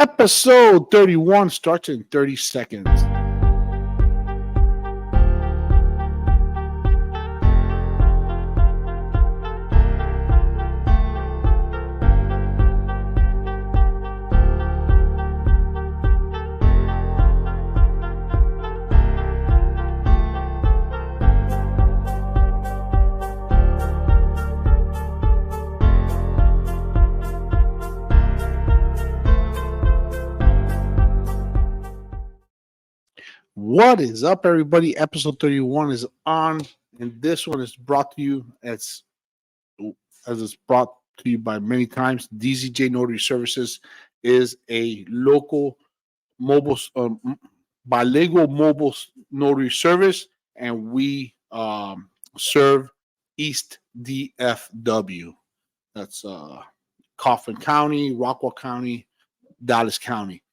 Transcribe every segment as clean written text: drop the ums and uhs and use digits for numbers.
Episode 31 starts in 30 seconds. What is up, everybody? Episode 31 is on, and this one is brought to you as it's brought to you by many times. DZJ Notary Services is a local mobile, bilingual mobile notary service, and we serve East DFW. That's Coffin County, Rockwell County, Dallas County.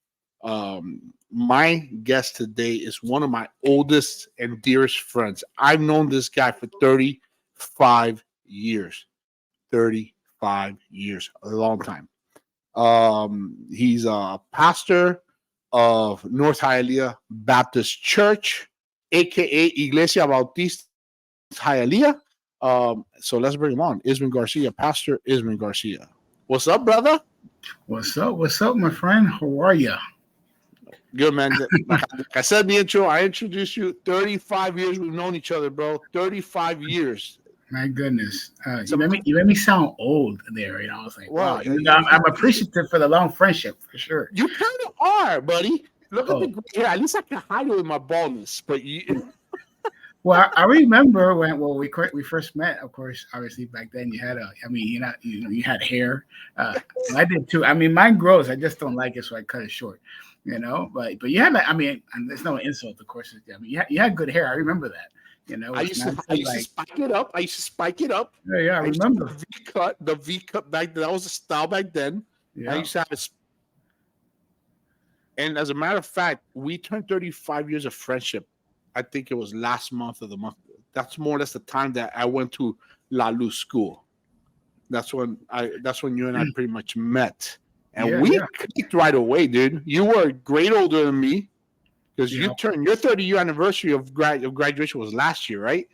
My guest today is one of my oldest and dearest friends. I've known this guy for 35 years. 35 years, a long time. He's a pastor of North Hialeah Baptist Church, aka Iglesia Bautista Hialeah. So let's bring him on. Isman Garcia, Pastor Isman Garcia. What's up, brother? What's up, my friend? How are you? Good, man. Like I said in the intro, I introduced you. 35 years we've known each other, bro. 35 years. My goodness. You made me sound old there. I was like, wow. I'm appreciative for the long friendship, for sure. You kind of are, buddy. Look at the gray hair. At least I can hide it with my baldness. But you... Well, I remember when we first met. Of course, obviously back then you had you had hair. I did too. I mean, mine grows. I just don't like it, so I cut it short. But you had and there's no insult, of course. I mean, you had good hair. I remember that. I used to spike it up. Yeah, I remember the V cut back then. That was the style back then. Yeah. I used to have it. And as a matter of fact, we turned 35 years of friendship. I think it was last month of the month. That's more or less the time that I went to La Luz school. That's when you and I pretty much met. And we clicked right away, dude. You were a grade older than me because you turned your 30-year anniversary of graduation was last year, right?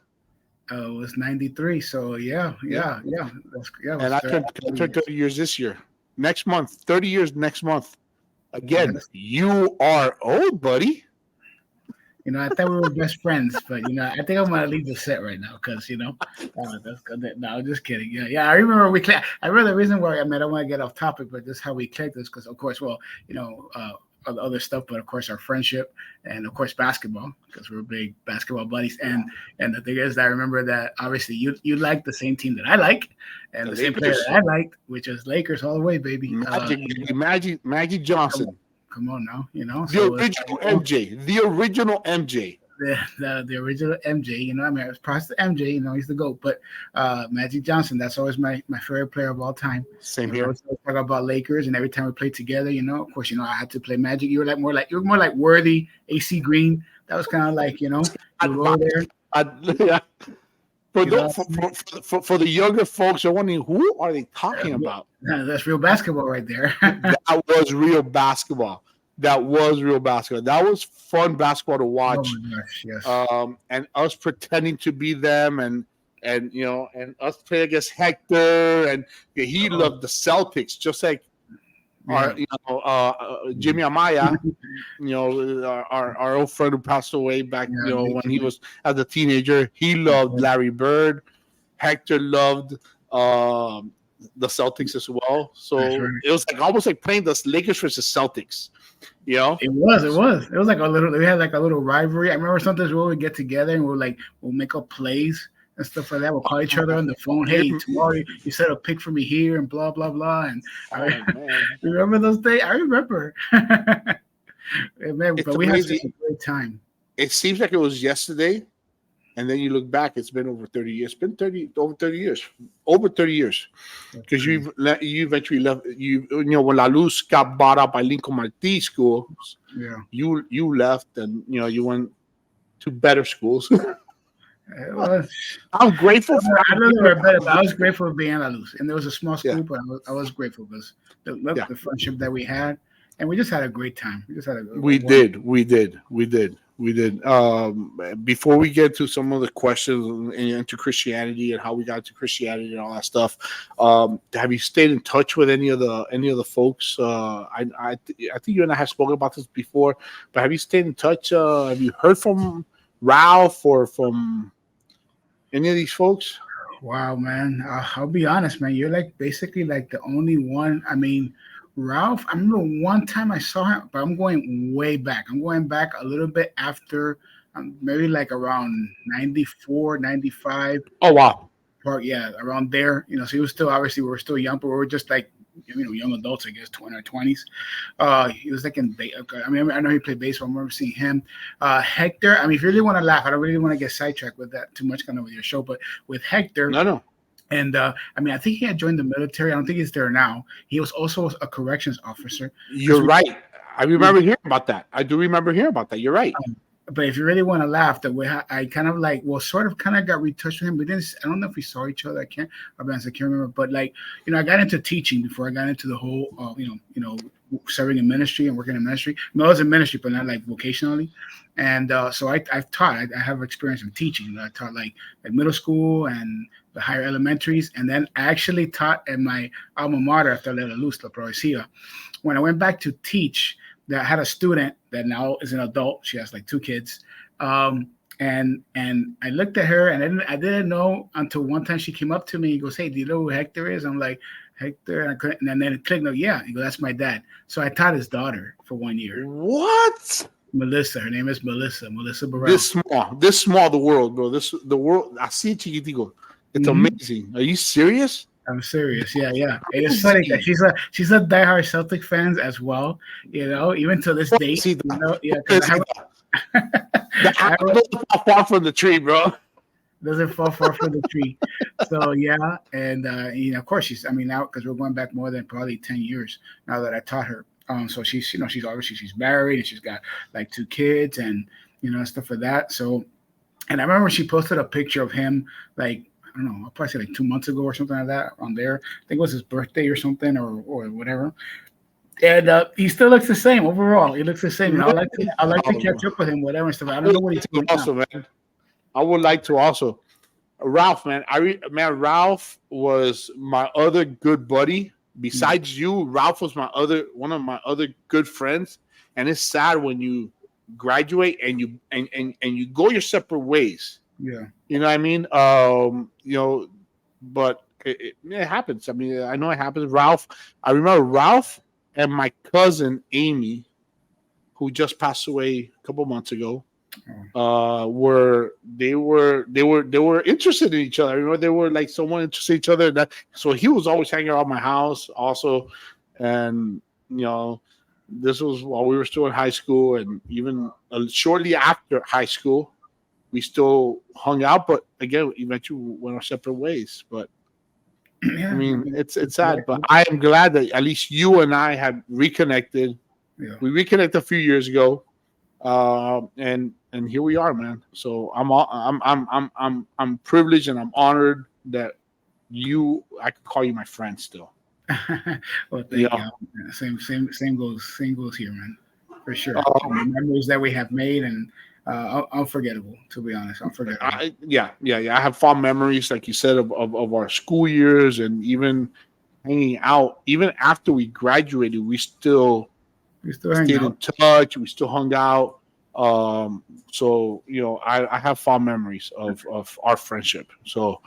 It was 93. So yeah. And I turned 30 years this year. Next month, 30 years next month. Again, you are old, buddy. I thought we were best friends, but I think I'm gonna leave the set right now because that's good. No, I'm just kidding. Yeah. I remember we clicked. I remember the reason why I don't want to get off topic, but just how we clicked is because, of course, other stuff, but of course our friendship and of course basketball because we're big basketball buddies. And the thing is, I remember that obviously you like the same team that I like, and the same player that I liked, which is Lakers all the way, baby. Magic Johnson. Come on now, the original MJ. The original MJ, I was proud to MJ, he's the GOAT. But Magic Johnson, that's always my favorite player of all time. Same here. We talk about Lakers, and every time we played together, of course, I had to play Magic. You were more like Worthy, AC Green. That was kind of like, you were there. For the younger folks, they're wondering who are they talking about? That's real basketball right there. That was real basketball. That was fun basketball to watch. Oh my gosh, yes. And us pretending to be them, and us playing against Hector, and he loved the Celtics, just like Jimmy Amaya, our old friend who passed away back, when he was as a teenager. He loved Larry Bird. Hector loved the Celtics as well. So it was almost like playing the Lakers versus Celtics. It was like we had like a little rivalry. I remember sometimes we would get together and we'll make up plays and stuff like that. We'll call each other on the phone. Hey, tomorrow you set a pick for me here and blah blah blah. And remember those days? I remember. Man, but we had such a great time. It seems like it was yesterday, and then you look back. It's been over 30 years. It's been over 30 years. Because you eventually left. When La Luz got bought out by Lincoln Martí schools. Yeah. You left, and you went to better schools. I'm grateful for. I was grateful for being La Luz, and there was a small school, but I was grateful because the friendship that we had, and we just had a great time. We just had We did. Before we get to some of the questions into Christianity and how we got to Christianity and all that stuff, have you stayed in touch with any of the folks? I think you and I have spoken about this before, but have you stayed in touch? Have you heard from Ralph or from any of these folks? Wow, man. I'll be honest, man. You're like basically like the only one. I mean, Ralph, I remember one time I saw him, but I'm going way back. I'm going back a little bit after, maybe like around 94, 95. Oh wow. Or, yeah, around there. So he was still, obviously, we were still young, but we were just like, young adults, I guess, 20 or 20s. He was like I mean, I know he played baseball. I remember seeing him. Hector, I mean, if you really want to laugh, I don't really want to get sidetracked with that too much kind of with your show, but with Hector. No. And I mean, I think he had joined the military. I don't think he's there now. He was also a corrections officer. You're right. I remember hearing about that. I do remember hearing about that. You're right. But if you really want to laugh, that way I kind of like, sort of kind of got retouched with him. We didn't. I don't know if we saw each other. I can't remember. But like, I got into teaching before I got into the whole, serving in ministry and working in ministry. I was in ministry, but not like vocationally. And so I've taught. I have experience in teaching. I taught like at middle school and the higher elementaries, and then I actually taught at my alma mater after La Luz, La Garcia. When I went back to teach, that I had a student that now is an adult. She has like 2 kids. And I looked at her, and I didn't know until one time she came up to me and goes, "Hey, do you know who Hector is?" I'm like, "Hector," and then it clicked. No, yeah. He goes, "That's my dad." So I taught his daughter for 1 year. What? Melissa. Her name is Melissa Burrell. This small, the world, bro. The world. I see chiquitico. It's amazing. Are you serious? I'm serious. Yeah. It's funny that she's a diehard Celtic fan as well. Even to this day. Yeah. The apple doesn't fall far from the tree, bro. Doesn't fall far from the tree. So yeah, and of course she's. I mean, now because we're going back more than probably 10 years now that I taught her. So she's she's married and she's got like 2 kids and stuff like that. So, and I remember she posted a picture of him like, I don't know, I'll probably say like 2 months ago or something like that on there. I think it was his birthday or something or whatever. And he still looks the same overall. He looks the same. I like to catch up with him, whatever and stuff. I don't know what he's doing also, now. Man. I would like to also. Ralph, man. Ralph was my other good buddy. Besides you, Ralph was one of my other good friends. And it's sad when you graduate and you go your separate ways. Yeah. You know what I mean? But it happens. I mean, I know it happens. Ralph, I remember Ralph and my cousin Amy, who just passed away a couple months ago, were interested in each other. I remember they were like someone interested in each other. So he was always hanging around my house also, and this was while we were still in high school, and even shortly after high school. We still hung out, but again, eventually went our separate ways. But yeah, I mean, it's sad. But I am glad that at least you and I have reconnected. Yeah. We reconnected a few years ago, and here we are, man. So I'm privileged and I'm honored that I could call you my friend still. Well, thank you. Same goes here, man. For sure. The memories that we have made and. Unforgettable, to be honest. Unforgettable. I have fond memories, like you said, of our school years and even hanging out. Even after we graduated, we still stayed in touch. We still hung out. So I have fond memories of our friendship. So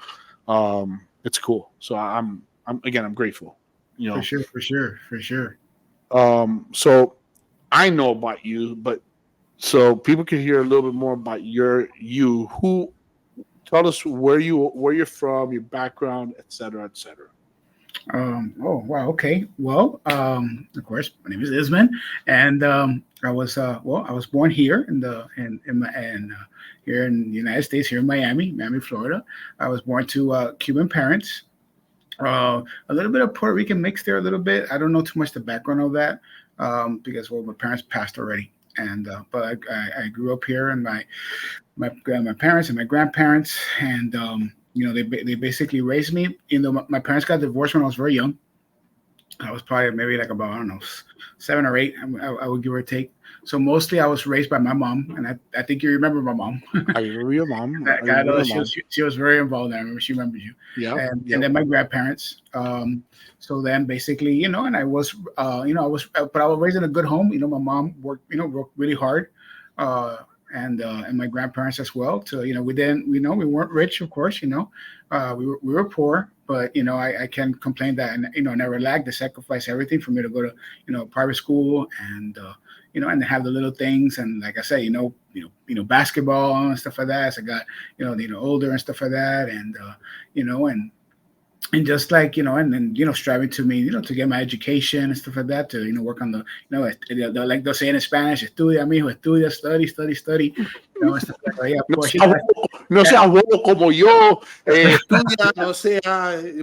it's cool. So I'm grateful. For sure. So I know about you, but. So people can hear a little bit more about you. Who tell us where you're from, your background, et cetera. Oh wow, okay. Well, of course, my name is Isman, and I was born here here in the United States, here in Miami, Florida. I was born to Cuban parents. A little bit of Puerto Rican mix there, a little bit. I don't know too much the background of that because my parents passed already. And but I grew up here, and my parents and my grandparents, and they basically raised me. My parents got divorced when I was very young. I was probably maybe like about, I don't know, 7 or 8. I would give or take. So mostly I was raised by my mom, and I think you remember my mom. I remember your mom. I know she was very involved. I remember she remembers you. Yeah. And then my grandparents. So then basically, and I was, but I was raised in a good home. My mom worked really hard, and my grandparents as well. So we weren't rich, of course. We were poor, but I can't complain that, and never lacked. They sacrificed everything for me to go to private school, and and have the little things, and like I say, basketball and stuff like that. As I got older and stuff like that, and and just like and then striving to me to get my education and stuff like that, to work on the like they'll say in Spanish, estudia mijo, estudia, study, and stuff like that. Yeah, of course, no sea bobo como yo, estudia, no sea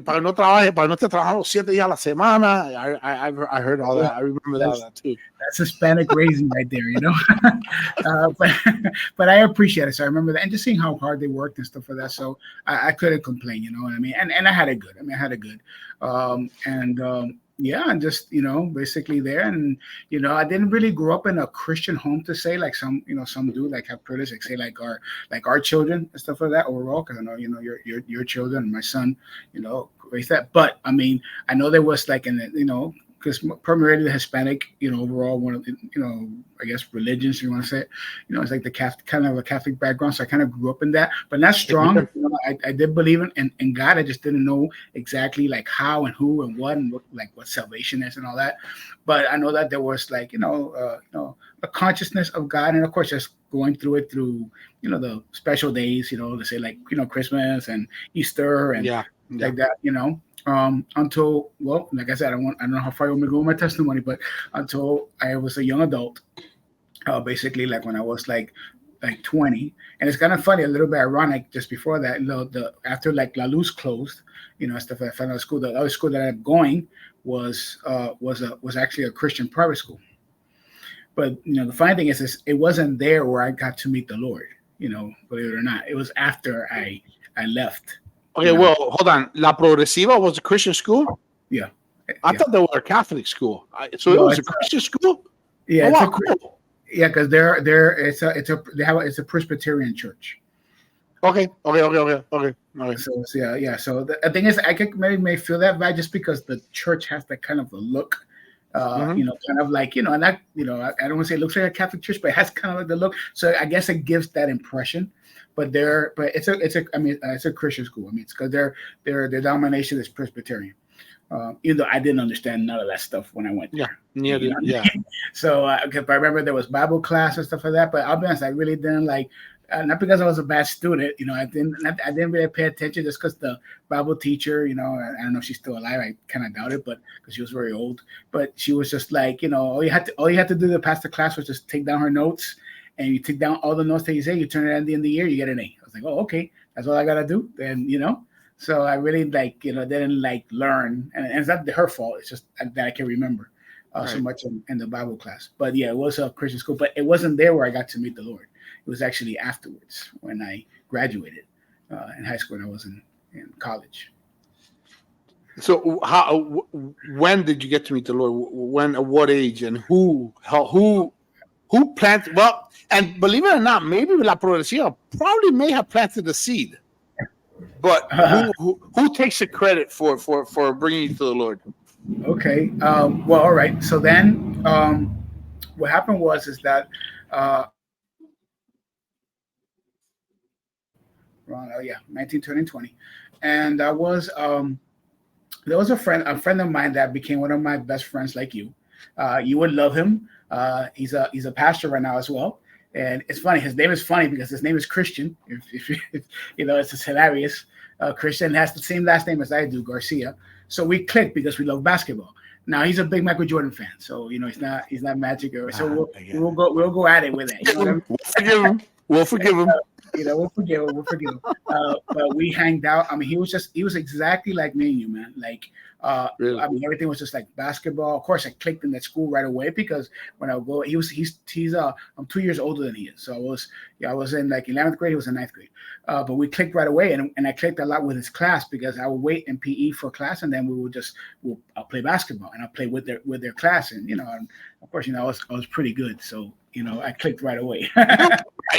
para no trabaje, para no esté trabajando 7 días a la semana. I heard all that. I remember that too. That's Hispanic raising right there, but I appreciate it. So I remember that, and just seeing how hard they worked and stuff like that. So I couldn't complain, you know what I mean? And I had it good. I had it good. And just basically there, and I didn't really grow up in a Christian home to say, like some do, like have privilege, like say like our children and stuff like that overall, because I know your children and my son raised that. But I mean, I know there was like in the because primarily the Hispanic, overall one of the, I guess religions, you want to say it, it's like the Catholic, kind of a Catholic background. So I kind of grew up in that, but not strong. I did believe in God. I just didn't know exactly like how and who and what what salvation is and all that. But I know that there was like, a consciousness of God. And of course, just going through it through, the special days, to say like, Christmas and Easter and like that, until, well, like I said, I don't know how far you want me to go with my testimony, but until I was a young adult, basically like when I was like 20. And it's kind of funny, a little bit ironic, just before that, after like La Luz closed, stuff like that, school, the other school that I'm going was actually a Christian private school. But the funny thing is it wasn't there where I got to meet the Lord, believe it or not. It was after I left. Okay, well, hold on. La Progresiva was a Christian school? Yeah. I thought they were a Catholic school. So it was a Christian school? Yeah. Oh, cool. Yeah, because it's a Presbyterian church. Okay. So yeah. So the thing is, I could may feel that vibe just because the church has that kind of a look. Kind of like, and that, I don't want to say it looks like a Catholic church, but it has kind of like the look. So I guess it gives that impression. But it's a Christian school. I mean, it's because their denomination is Presbyterian. Even though I didn't understand none of that stuff when I went there. Yeah. So I remember there was Bible class and stuff like that. But I'll be honest, I really didn't like. Not because I was a bad student, I didn't really pay attention just because the Bible teacher, I don't know if she's still alive. I kind of doubt it, but because she was very old. But she was just like, all you had to do to pass the class was just take down her notes. And you take down all the notes that you say, you turn it at the end of the year, you get an A. I was like, oh, okay, that's all I gotta do. Then so I really didn't like learn, and it's not her fault. It's just that I can remember so much in the Bible class. But yeah, it was a Christian school, but it wasn't there where I got to meet the Lord. It was actually afterwards when I graduated in high school and I was in college. So when did you get to meet the Lord? When, at what age, and who planted? Well, and believe it or not, maybe La Progresiva probably may have planted the seed, but who takes the credit for bringing you to the Lord? Okay. Well, all right. So then, what happened is that 19, turning 20, and I was there was a friend of mine that became one of my best friends. Like you would love him. He's a pastor right now as well. And it's funny. His name is funny because his name is Christian. If it's just hilarious. Christian has the same last name as I do, Garcia. So we clicked because we love basketball. Now he's a big Michael Jordan fan. So he's not Magic, so we'll go at it with it. You know what I mean? We'll forgive him. We'll forgive him. We'll forgive him. But we hanged out. I mean, he was exactly like me and you, man. Like, Really? I mean, everything was just like basketball. Of course, I clicked in that school right away because when I would go, I'm 2 years older than he is. So I was in like 11th grade. He was in 9th grade. But we clicked right away, and I clicked a lot with his class because I would wait in PE for class, and then I'll play basketball and I'll play with their class, and and of course, I was pretty good, so I clicked right away.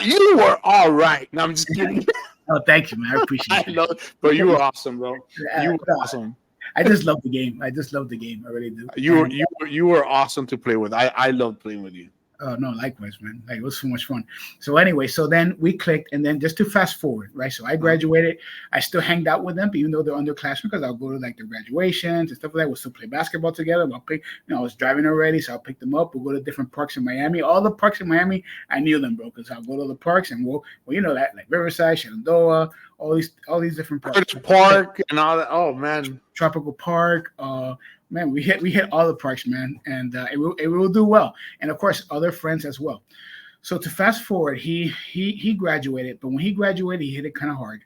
You were all right. No, I'm just kidding. Oh, thank you, man. I appreciate it. But you were awesome, bro. You were awesome. I just love the game. I really do. You were awesome to play with. I loved playing with you. Oh, no, likewise, man. Like, it was so much fun. So anyway, so then we clicked, and then just to fast forward, right? So I graduated. I still hanged out with them, even though they're underclassmen, because I'll go to like their graduations and stuff like that. We'll still play basketball together. I was driving already, so I'll pick them up. We'll go to different parks in Miami. All the parks in Miami, I knew them, bro, because I'll go to the parks and we'll that, like Riverside, Shenandoah, all these different parks. Park and all that. Oh man, Tropical Park. Man, we hit all the parks, man, and it will do well. And of course, other friends as well. So to fast forward, he graduated, but when he graduated, he hit it kind of hard.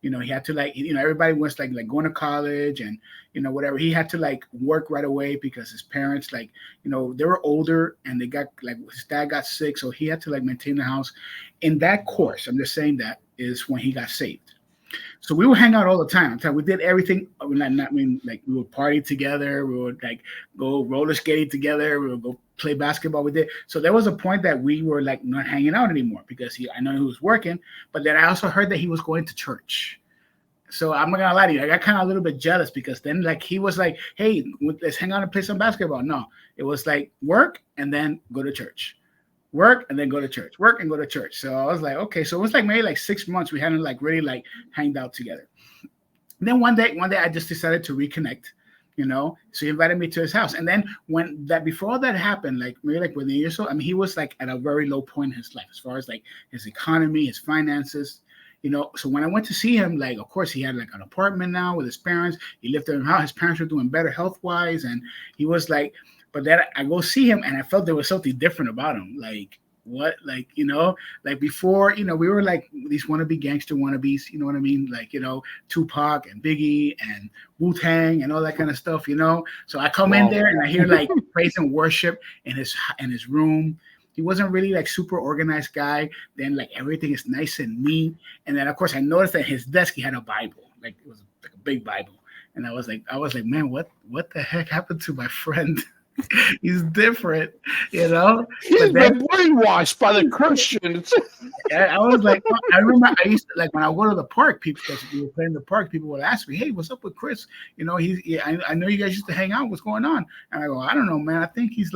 He had to everybody was like going to college and whatever. He had to like work right away because his parents they were older and they got his dad got sick, so he had to like maintain the house. In that course, I'm just saying that is when he got saved. So we would hang out all the time. We did everything. We would party together. We would like go roller skating together. We would go play basketball. We did. So there was a point that we were like not hanging out anymore because I know he was working. But then I also heard that he was going to church. So I'm not gonna lie to you. I got kind of a little bit jealous because then like he was like, "Hey, let's hang out and play some basketball." No, it was like work and then go to church. Work and then go to church, work and go to church. So I was like, okay. So it was like maybe like 6 months we hadn't like really like hanged out together. And then one day I just decided to reconnect, So he invited me to his house. And then before all that happened, like maybe like within a year or so, I mean, he was like at a very low point in his life as far as like his economy, his finances. So when I went to see him, like, of course, he had like an apartment now with his parents. He lived in how his parents were doing better health-wise. And he was like, but then I go see him and I felt there was something different about him. Like what, like, like before, we were like these wannabe gangster wannabes, you know what I mean? Like, Tupac and Biggie and Wu-Tang and all that kind of stuff, So I come in there and I hear like praise and worship in his room. He wasn't really like super organized guy. Then like everything is nice and neat. And then of course I noticed that his desk, he had a Bible. Like it was like a big Bible. And I was like, man, what the heck happened to my friend? He's different, He's been brainwashed by the Christians. I was like, I remember I used to like when I go to the park, people, because we were playing the park, people would ask me, "Hey, what's up with Chris? I know you guys used to hang out. What's going on?" And I go, "I don't know, man. I think he's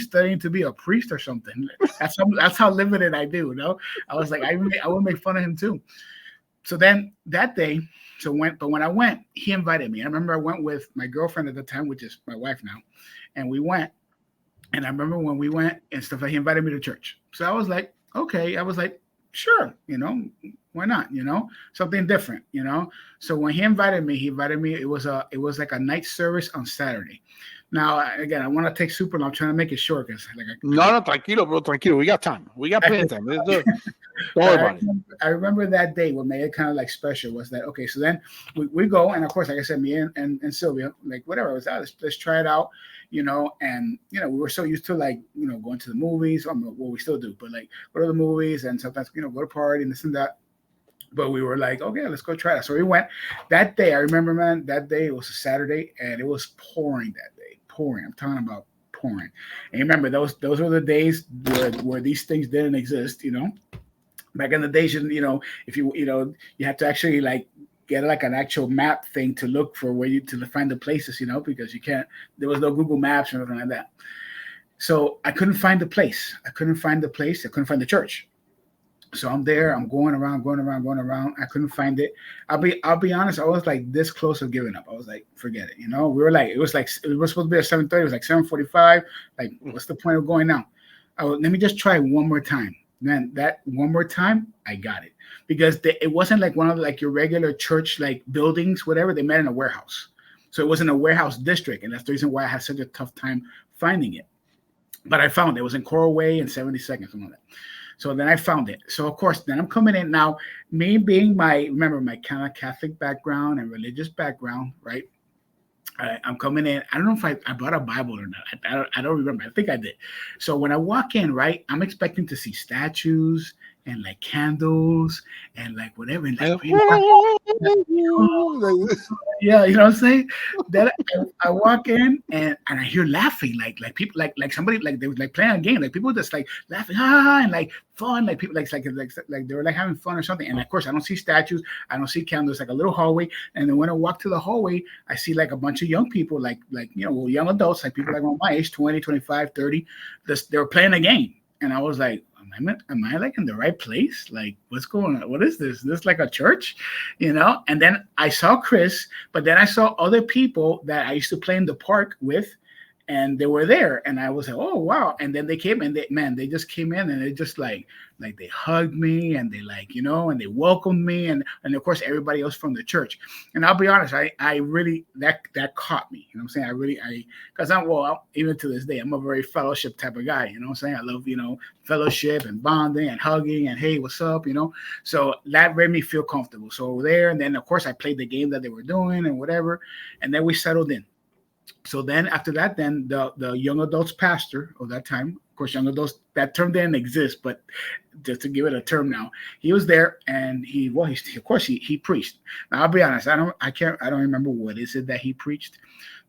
studying to be a priest or something." That's how limited I do. I was like, I would make fun of him too. So then that day, when I went, he invited me. I remember I went with my girlfriend at the time, which is my wife now. And we went, and I remember when we went and stuff, he invited me to church. So I was like, okay. I was like, sure, why not? Something different, So when he invited me, it was like a night service on Saturday. Now, again, I want to take super long. I'm trying to make it short because no, tranquilo, bro, tranquilo. We got time. We got plenty of time. Let's do it. Don't worry about it. I remember that day what made it kind of like special was that, okay, so then we go, and of course, like I said, me and Sylvia, like whatever it was out, let's try it out, and we were so used to like, going to the movies, well, we still do, but like go to the movies and sometimes, go to party and this and that. But we were like, okay, let's go try it. So we went that day. I remember, man, that day it was a Saturday and it was pouring that day. Pouring. I'm talking about pouring. And remember, those were the days where these things didn't exist, Back in the days, if you have to actually like get like an actual map thing to look for to find the places, because there was no Google Maps or anything like that. So I couldn't find the place. I couldn't find the church. So I'm there. I'm going around. I couldn't find it. I'll be honest. I was like this close of giving up. I was like, forget it. We were like, it was supposed to be at 7:30. It was like 7:45. Like, what's the point of going now? Let me just try one more time. Man, that one more time, I got it, because it wasn't like one of like your regular church like buildings, whatever. They met in a warehouse, so it wasn't a warehouse district, and that's the reason why I had such a tough time finding it. But I found it. It was in Coral Way and 72nd, something like that. So then I found it. So of course, then I'm coming in now. Me being remember my kind of Catholic background and religious background, right? I'm coming in. I don't know if I brought a Bible or not. I don't remember. I think I did. So when I walk in, right, I'm expecting to see statues and like candles and like whatever. And like, yeah, you know what I'm saying? Then I walk in and I hear laughing, like people like somebody like they was like playing a game, like people just like laughing, and like fun, like people like they were like having fun or something. And of course, I don't see statues, I don't see candles, like a little hallway. And then when I walk to the hallway, I see like a bunch of young people, like young adults, like people like around my age, 20, 25, 30. They were playing a game, and I was like, am I like in the right place? Like, what's going on? What is this? Is this like a church? And then I saw Chris, but then I saw other people that I used to play in the park with, and they were there, and I was like, oh wow. And then they came, and they just came in, and they just like they hugged me, and they and they welcomed me, and of course everybody else from the church. And I'll be honest, I really that caught me. You know what I'm saying? Because even to this day, I'm a very fellowship type of guy. You know what I'm saying? I love fellowship and bonding and hugging and hey, what's up? So that made me feel comfortable. So there, and then of course I played the game that they were doing and whatever, and then we settled in. So then after that, then the young adults pastor of that time, of course, young adults, that term didn't exist, but just to give it a term now, he was there, and he preached. Now I'll be honest, I don't remember what is it that he preached.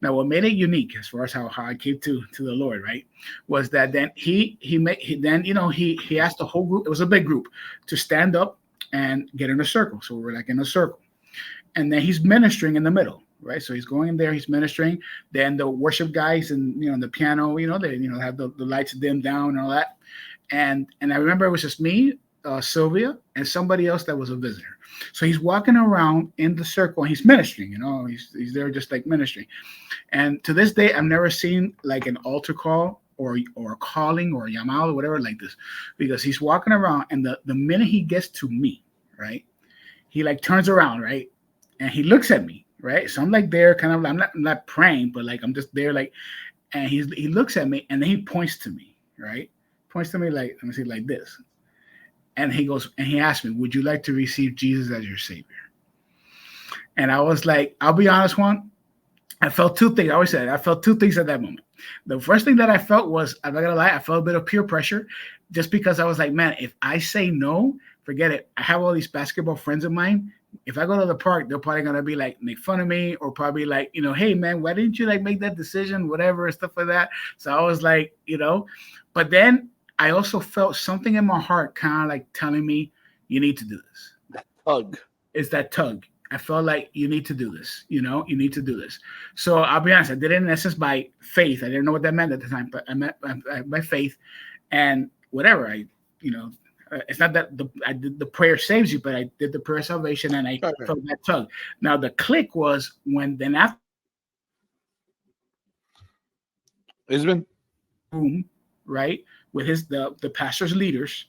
Now what made it unique as far as how I came to the Lord, right, was that then he asked the whole group, it was a big group, to stand up and get in a circle. So we're like in a circle, and then he's ministering in the middle. Right, so he's going in there, he's ministering. Then the worship guys and the piano, they have the lights dimmed down and all that. And I remember it was just me, Sylvia, and somebody else that was a visitor. So he's walking around in the circle and he's ministering. He's there just like ministering. And to this day, I've never seen like an altar call or a calling or a llamado or whatever like this, because he's walking around, and the minute he gets to me, right, he like turns around, right, and he looks at me. Right, so I'm like there, kind of. I'm not praying, but like I'm just there, like. And he looks at me, and then he points to me, right? Points to me like, let me see, like this. And he goes, and he asked me, "Would you like to receive Jesus as your Savior?" And I was like, I'll be honest, Juan. I felt two things. I always said I felt two things at that moment. The first thing that I felt was, I'm not gonna lie, I felt a bit of peer pressure, just because I was like, man, if I say no, forget it. I have all these basketball friends of mine. If I go to the park, they're probably gonna be like make fun of me, or probably like, hey man, why didn't you like make that decision, whatever, and stuff like that. So I was like, but then I also felt something in my heart kind of like telling me, you need to do this. That tug. It's that tug. I felt like you need to do this, you need to do this. So I'll be honest, I did it in essence by faith. I didn't know what that meant at the time, but I meant by faith, and whatever it's not that I did the prayer saves you, but I did the prayer of salvation, and I felt that tug. Now the click was when then after Isman, room, right, with the pastor's leaders,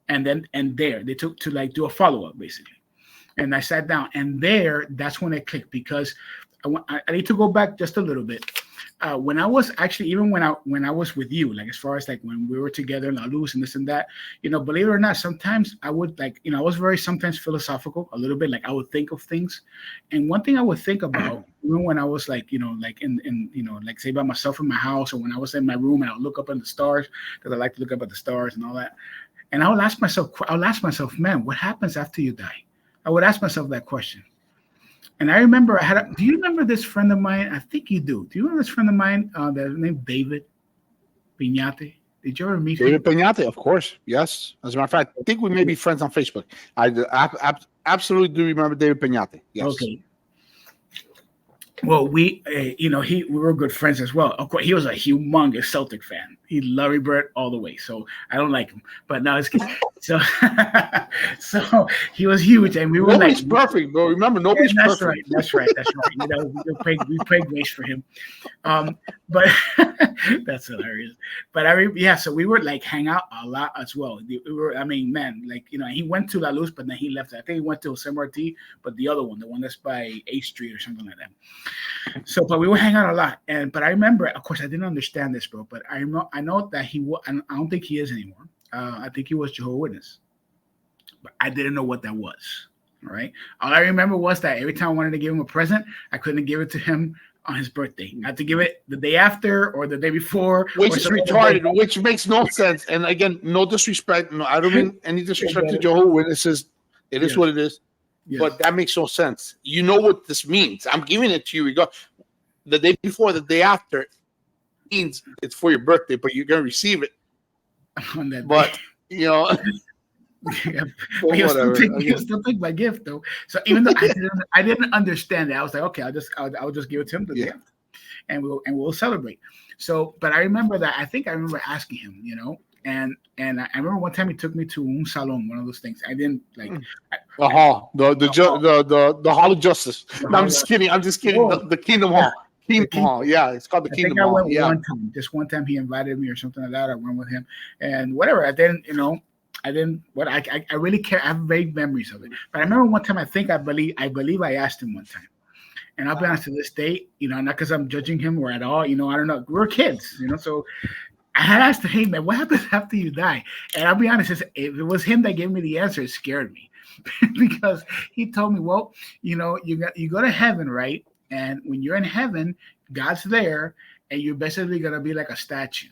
and there they took to like do a follow-up basically. And I sat down, and that's when it clicked, because I need to go back just a little bit. When I was actually, even when I was with you, like as far as like when we were together in La Luz and this and that, believe it or not, sometimes I would I was very sometimes philosophical a little bit. Like I would think of things, and one thing I would think about even when I was like like in like say by myself in my house, or when I was in my room and I would look up at the stars, because I like to look up at the stars and all that, and I would ask myself, man, what happens after you die? I would ask myself that question. And I remember do you remember this friend of mine? I think you do. Do you remember this friend of mine that's named David Piñate? Did you ever meet David Piñate? Of course. Yes. As a matter of fact, I think we may be friends on Facebook. I absolutely do remember David Piñate. Yes. Okay. Well, we were good friends as well. Of course, he was a humongous Celtic fan. He Larry Bird all the way. So I don't like him, but now it's so. So he was huge, and we were nobody's perfect, bro. Remember, nobody's perfect. That's right. We pray grace for him. But that's hilarious. But so we would like hang out a lot as well. We were, he went to La Luz, but then he left. I think he went to San Martin, but the other one, the one that's by 8th Street or something like that. So, but we would hang out a lot, but I remember, of course, I didn't understand this, bro. But I know that I don't think he is anymore. I think he was Jehovah's Witness, but I didn't know what that was. All right. All I remember was that every time I wanted to give him a present, I couldn't give it to him on his birthday. I had to give it the day after or the day before. Which is retarded, which makes no sense. And again, no disrespect. No, I don't mean any disrespect to Jehovah's Witnesses. It is what it is. Yes. But that makes no sense. You know what this means. I'm giving it to you the day before, the day after means it's for your birthday, but you're gonna receive it on that but day. You know yeah. He was still take my gift though. So even though I didn't understand it, I was like, okay, I'll just give it to him the day after, and we'll celebrate. So, but I remember that I remember asking him, you know, and I remember one time he took me to un salon, one of those things. I didn't like the hall, the Hall of Justice. No, I'm just kidding. The Kingdom Hall. Kingdom Hall, yeah, it's called the Kingdom Hall. I went one time he invited me or something like that. I went with him and whatever. I really care. I have vague memories of it, but I remember one time. I believe I asked him one time, and I'll be honest, to this day, you know, not because I'm judging him or at all, you know, I don't know. We're kids, you know, so I had asked him, hey man, what happens after you die? And I'll be honest, if it was him that gave me the answer, it scared me because he told me, well, you know, you go to heaven, right? And when you're in heaven, God's there, and you're basically gonna be like a statue,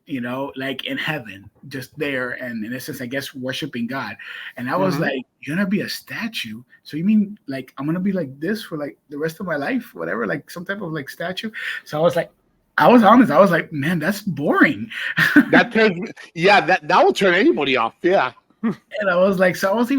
you know, like in heaven, just there, and in essence, I guess, worshiping God. And I was like, "You're gonna be a statue? So you mean like I'm gonna be like this for like the rest of my life, whatever, like some type of like statue?" So I was like, I was honest. I was like, "Man, that's boring." That will turn anybody off. Yeah. And I was like, not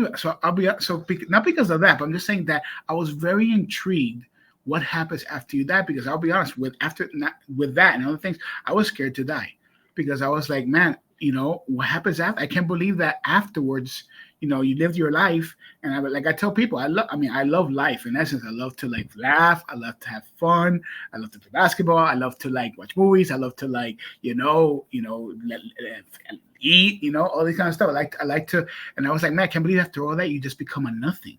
because of that, but I'm just saying that I was very intrigued. What happens after you die? Because I'll be honest, with that and other things, I was scared to die because I was like, man, you know, what happens after? I can't believe that afterwards, you know, you lived your life. And I tell people, I love life. In essence, I love to like laugh. I love to have fun. I love to play basketball. I love to like watch movies. I love to like, eat, you know, all this kind of stuff. I like to, and I was like, man, I can't believe after all that, you just become a nothing.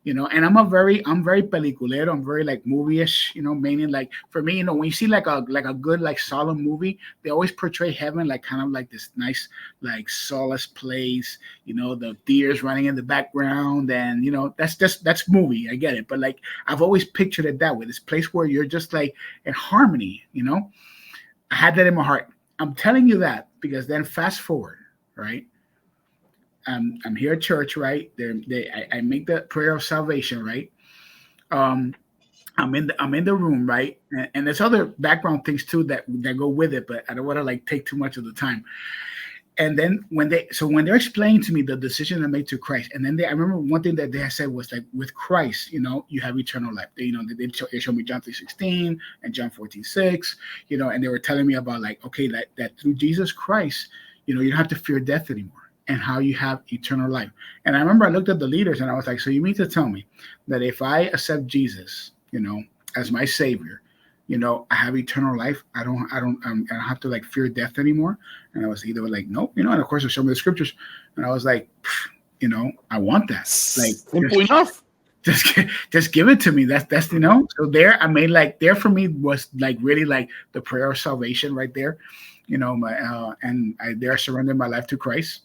You know, and I'm very peliculero. I'm very like movie-ish, you know, meaning like for me, you know, when you see like a good, like solemn movie, they always portray heaven like kind of like this nice, like solace place, you know, the deers running in the background. And, you know, that's movie. I get it. But like, I've always pictured it that way. This place where you're just like in harmony, you know, I had that in my heart. I'm telling you that because then fast forward, right? I'm here at church, right? I make the prayer of salvation, right? I'm in the room, right? And there's other background things too that go with it, but I don't want to like take too much of the time. And then when they're explaining to me the decision I made to Christ, and then I remember one thing that they said was like, with Christ, you know, you have eternal life. They showed me John 3:16 and John 14:6, you know, and they were telling me about like, okay, that through Jesus Christ, you know, you don't have to fear death anymore. And how you have eternal life. And I remember I looked at the leaders and I was like, so you mean to tell me that if I accept Jesus, you know, as my savior, you know, I have eternal life. I don't have to like fear death anymore. And I was either like, nope, you know, and of course they showed me the scriptures. And I was like, you know, I want that. Like simple enough. Just give it to me. That's you know. So there, I made like there for me was like really like the prayer of salvation right there. You know, I surrendered my life to Christ.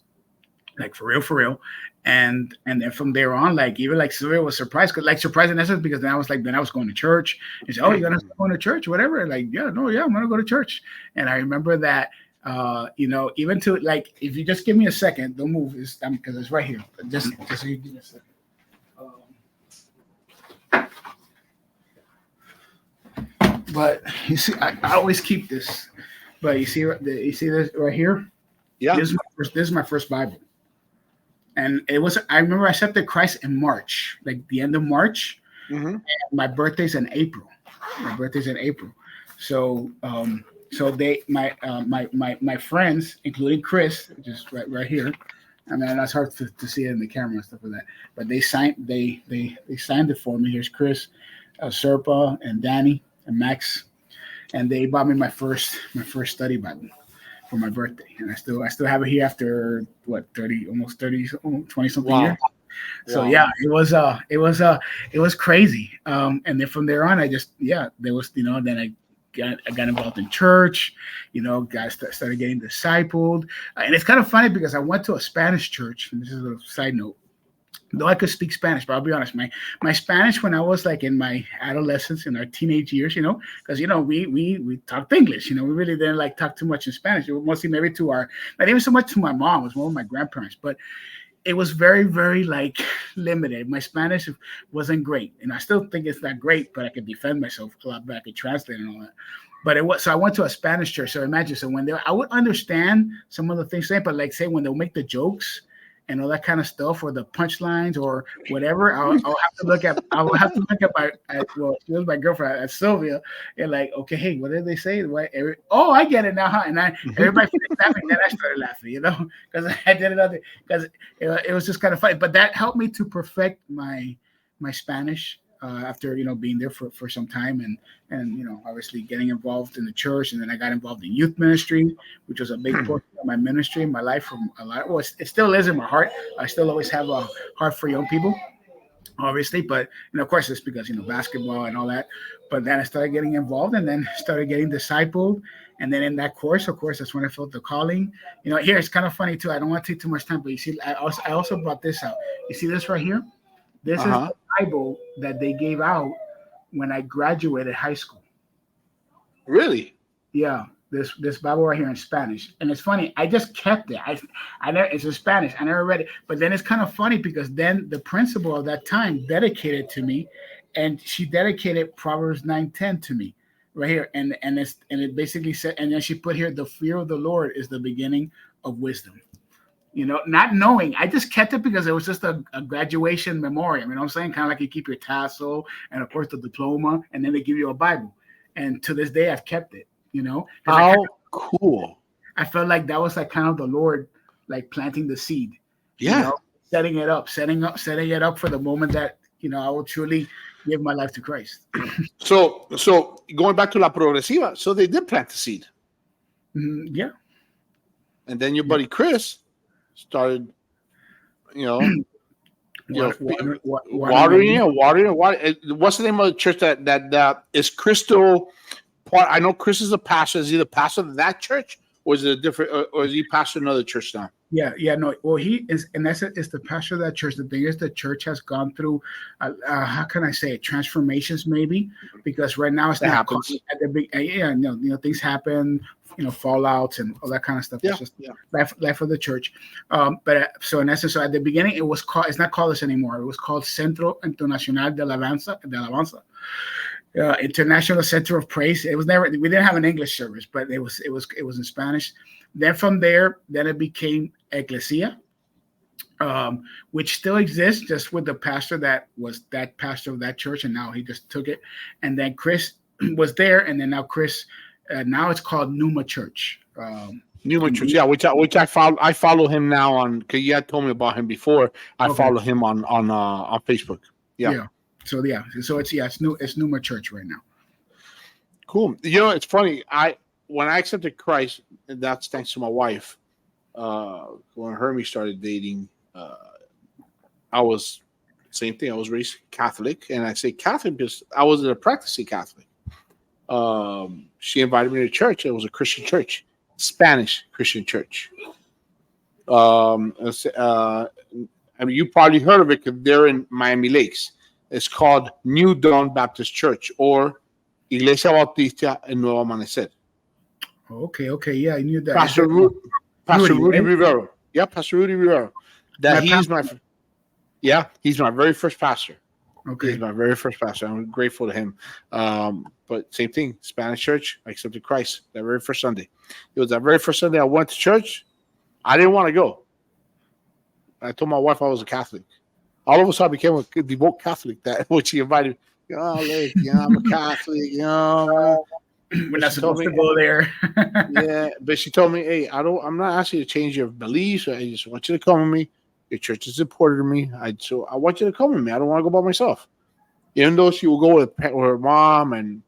Like for real, and then from there on, like even like Sylvia was surprised, in essence, because then I was going to church. And she said, "Oh, you're gonna go to church, whatever?" Like, I'm gonna go to church. And I remember that, you know, even to like, if you just give me a second, don't move, because it's right here. Just so you give me a second. But you see, I always keep this. But you see this right here? Yeah. This is my first Bible. And I remember I accepted Christ in March, like the end of March. Mm-hmm. And my birthday's in April. So, my friends, including Chris, just right here. I mean, that's hard to see it in the camera and stuff like that. But they signed it for me. Here's Chris, Serpa, and Danny, and Max, and they bought me my first study Bible for my birthday, and I still have it here after what 20 something years. So yeah, it was crazy. And then from there on, I just there was, you know, then I got involved in church, guys started getting discipled. And it's kind of funny because I went to a Spanish church. And this is a side note. Though I could speak Spanish, but I'll be honest, my Spanish when I was like in my adolescence, in our teenage years, because we talked English, we really didn't like talk too much in Spanish. It was mostly maybe not even so much to my mom, it was more with my grandparents, but it was very, very like limited. My Spanish wasn't great, and I still think it's not great, but I could defend myself a lot better. I could translate and all that. But so I went to a Spanish church. So imagine, I would understand some of the things they say, but like say when they'll make the jokes and all that kind of stuff, or the punchlines or whatever, I'll have to look at well, she was my girlfriend at Sylvia, and like, okay, hey, what did they say? Oh, I get it now, huh? And everybody finished laughing, then I started laughing, because I did it because it was just kind of funny. But that helped me to perfect my Spanish after being there for some time, and obviously getting involved in the church, and then I got involved in youth ministry, which was a big portion of my ministry in my life from a lot. Well, it still is in my heart. I still always have a heart for young people, obviously, but of course it's because basketball and all that. But then I started getting involved, and then started getting discipled, and then in that course, of course, that's when I felt the calling. Here it's kind of funny too. I don't want to take too much time, but you see, I also brought this out. You see this right here? This is the Bible that they gave out when I graduated high school. Really? Yeah, this Bible right here in Spanish. And it's funny, I just kept it. I never, it's in Spanish. I never read it. But then it's kind of funny because then the principal of that time dedicated to me, and she dedicated Proverbs 9:10 to me right here. And it basically said, and then she put here, the fear of the Lord is the beginning of wisdom. Not knowing, I just kept it because it was just a graduation memoriam. You know what I'm saying? Kind of like you keep your tassel and, of course, the diploma, and then they give you a Bible. And to this day, I've kept it. How cool! I felt like that was like kind of the Lord, like planting the seed. Yeah, setting it up for the moment that I will truly give my life to Christ. So going back to La Progresiva, so they did plant the seed. Yeah. And then your buddy Chris started, watering. What's the name of the church that is Crystal? I know Chris is a pastor. Is he the pastor of that church, or is it a different? Or is he pastor of another church now? Yeah, no. Well, he is, in essence, is the pastor of that church. The thing is, the church has gone through, how can I say it, transformations, maybe, because right now it's not happens at the big. Things happen, fallouts and all that kind of stuff. Yeah, it's just life of the church. But so in essence, so at the beginning, it's not called this anymore. It was called Centro Internacional de Alabanza. International Center of Praise. It was never. We didn't have an English service, but it was in Spanish. Then from there, it became Ecclesia, which still exists, just with the pastor that was that pastor of that church, and now he just took it. And then Chris was there, and then now Chris, now it's called Numa Church. Numa Church, yeah, which I follow. I follow him now on, because you had told me about him before. I follow him on Facebook. Yeah. So it's Numa Church right now. Cool. It's funny. When I accepted Christ, and that's thanks to my wife. When her and me started dating, I was same thing. I was raised Catholic, and I say Catholic because I wasn't a practicing Catholic. She invited me to church. It was a Christian church, Spanish Christian church. I mean, you probably heard of it because they're in Miami Lakes. It's called New Dawn Baptist Church, or Iglesia Bautista en Nuevo Amanecer. Okay, yeah, I knew that. Pastor Rudy Rivero. Yeah, Pastor Rudy Rivero. He's my very first pastor. Okay. He's my very first pastor. I'm grateful to him. But same thing, Spanish church, I accepted Christ that very first Sunday. It was that very first Sunday I went to church. I didn't want to go. I told my wife I was a Catholic. All of a sudden I became a devout Catholic that when she invited me, I'm a Catholic, We're not supposed to go there. Yeah, but she told me, hey, I'm not asking you to change your beliefs. I just want you to come with me. Your church is important to me. So I want you to come with me. I don't want to go by myself. Even though she will go with her mom and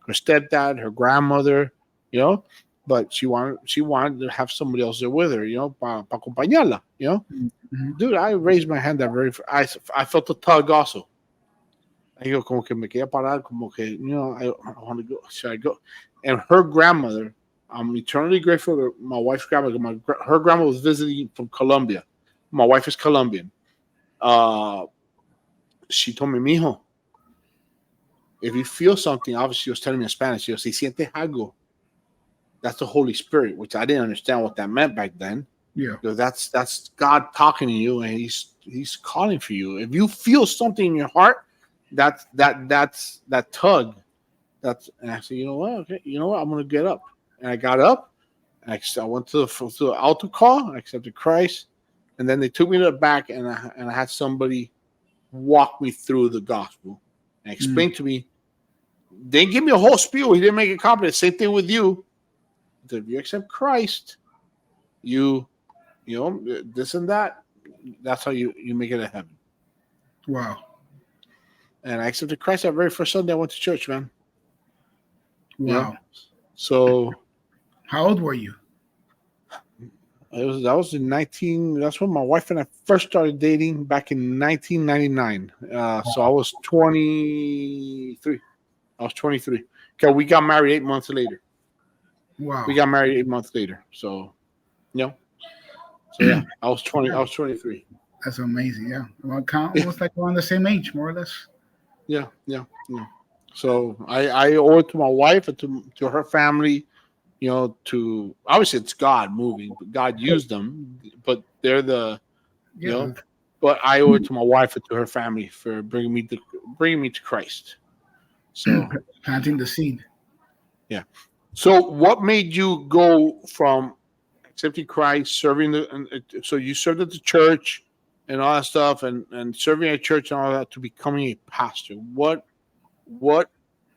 her stepdad, her grandmother, but she wanted to have somebody else there with her, para acompañarla, Mm-hmm. Dude, I raised my hand I felt the tug also. I go, como que me quería parar, como que, I want to go. Should I go? And her grandmother, I'm eternally grateful to my wife's grandmother. Her grandma was visiting from Colombia. My wife is Colombian. She told me, mijo, if you feel something, obviously she was telling me in Spanish, si sientes algo, that's the Holy Spirit, which I didn't understand what that meant back then. Yeah. Because that's God talking to you, and He's calling for you. If you feel something in your heart, that's that tug. And I said, you know what? Okay, you know what? I'm gonna get up, and I got up. And I went to the altar call. I accepted Christ, and then they took me to the back, and I had somebody walk me through the gospel and explain to me. They didn't give me a whole spiel. He didn't make it complicated. Same thing with you. If you accept Christ, you know this and that. That's how you make it to heaven. Wow. And I accepted Christ that very first Sunday I went to church, man. Wow. So how old were you? That was in 19. That's when my wife and I first started dating back in 1999. So I was 23. Okay, we got married 8 months later. Wow. We got married 8 months later. So, So yeah, I was 20. I was 23. That's amazing. Yeah. Well, almost like we're on the same age, more or less. Yeah. So I owe it to my wife and to her family. To obviously it's God moving, but God used them, but they're but I owe it to my wife and to her family for bringing me to Christ. So planting the seed. Yeah. So what made you go from accepting Christ, serving so you served at the church and all that stuff, and serving at church and all that, to becoming a pastor? What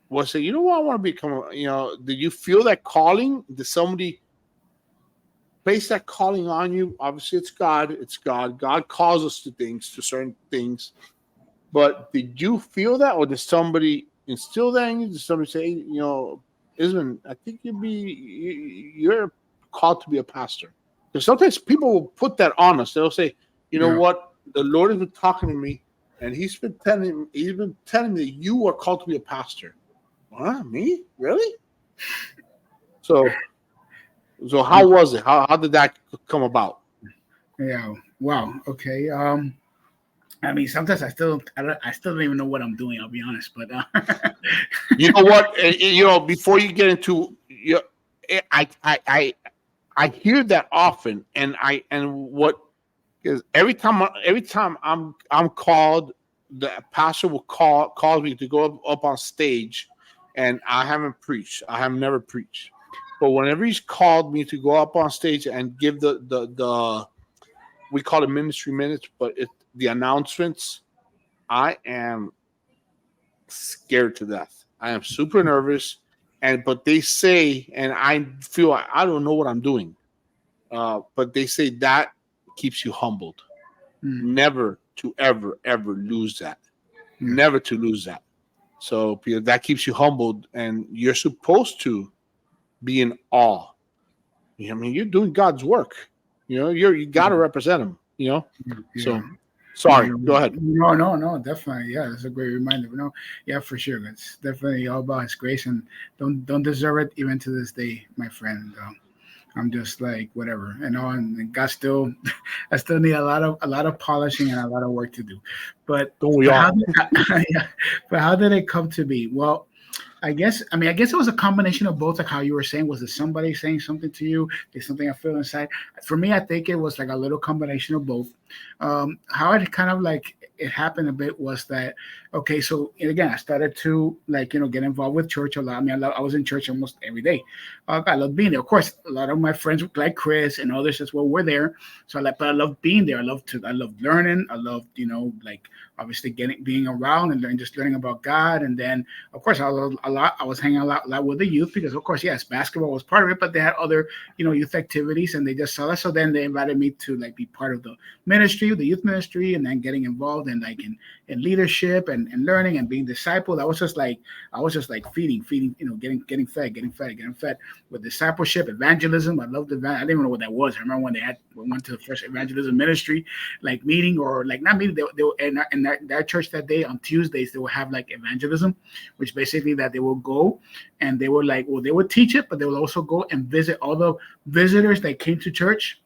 was it? You know what? I want to become. Did you feel that calling? Did somebody place that calling on you? Obviously, it's God. It's God. God calls us to certain things. But did you feel that, or did somebody instill that in you? Did somebody say, Isman, I think you're called to be a pastor? Because sometimes people will put that on us. They'll say, you know what? The Lord has been talking to me, and He's been telling me that you are called to be a pastor. What? Me? Really? So how was it? How did that come about? Yeah. Wow. Okay. I mean, sometimes I still don't even know what I'm doing. I'll be honest, but you know what? Before you get into I hear that often, and what is every time I'm called, the pastor will call me to go up on stage. And I haven't preached. I have never preached. But whenever he's called me to go up on stage and give the we call it ministry minutes, but the announcements, I am scared to death. I am super nervous. But they say, and I feel I don't know what I'm doing. But they say that keeps you humbled. Never to ever lose that. Never to lose that. So that keeps you humbled, and you're supposed to be in awe. I mean, you're doing God's work. You got to represent Him. Yeah. So, sorry. Go ahead. No, definitely. Yeah, that's a great reminder. No, yeah, for sure. It's definitely all about His grace, and don't deserve it even to this day, my friend. I'm just like whatever, and God still, I still need a lot of polishing and a lot of work to do. But how did it come to be? Well, I guess it was a combination of both, like how you were saying. Was it somebody saying something to you? There's something I feel inside. For me, I think it was like a little combination of both. How it kind of like it happened a bit was that, okay, so again, I started to get involved with church a lot. I mean, I was in church almost every day. I love being there. Of course, a lot of my friends like Chris and others as well were there. So but I love being there. I love learning. I love, obviously being around and learning about God. And then, of course, I was hanging a lot with the youth because, of course, yes, basketball was part of it, but they had other, youth activities, and they just saw that. So then they invited me to be part of the ministry ministry, the youth ministry, and then getting involved in like in leadership and learning and being discipled. I was just like feeding, getting fed with discipleship, evangelism. I loved I didn't even know what that was. I remember when we went to the first evangelism ministry, like meeting, or like not meeting. They were in that church that day on Tuesdays, they would have like evangelism, which basically that they will go and they were like, well, they would teach it, but they will also go and visit all the visitors that came to church.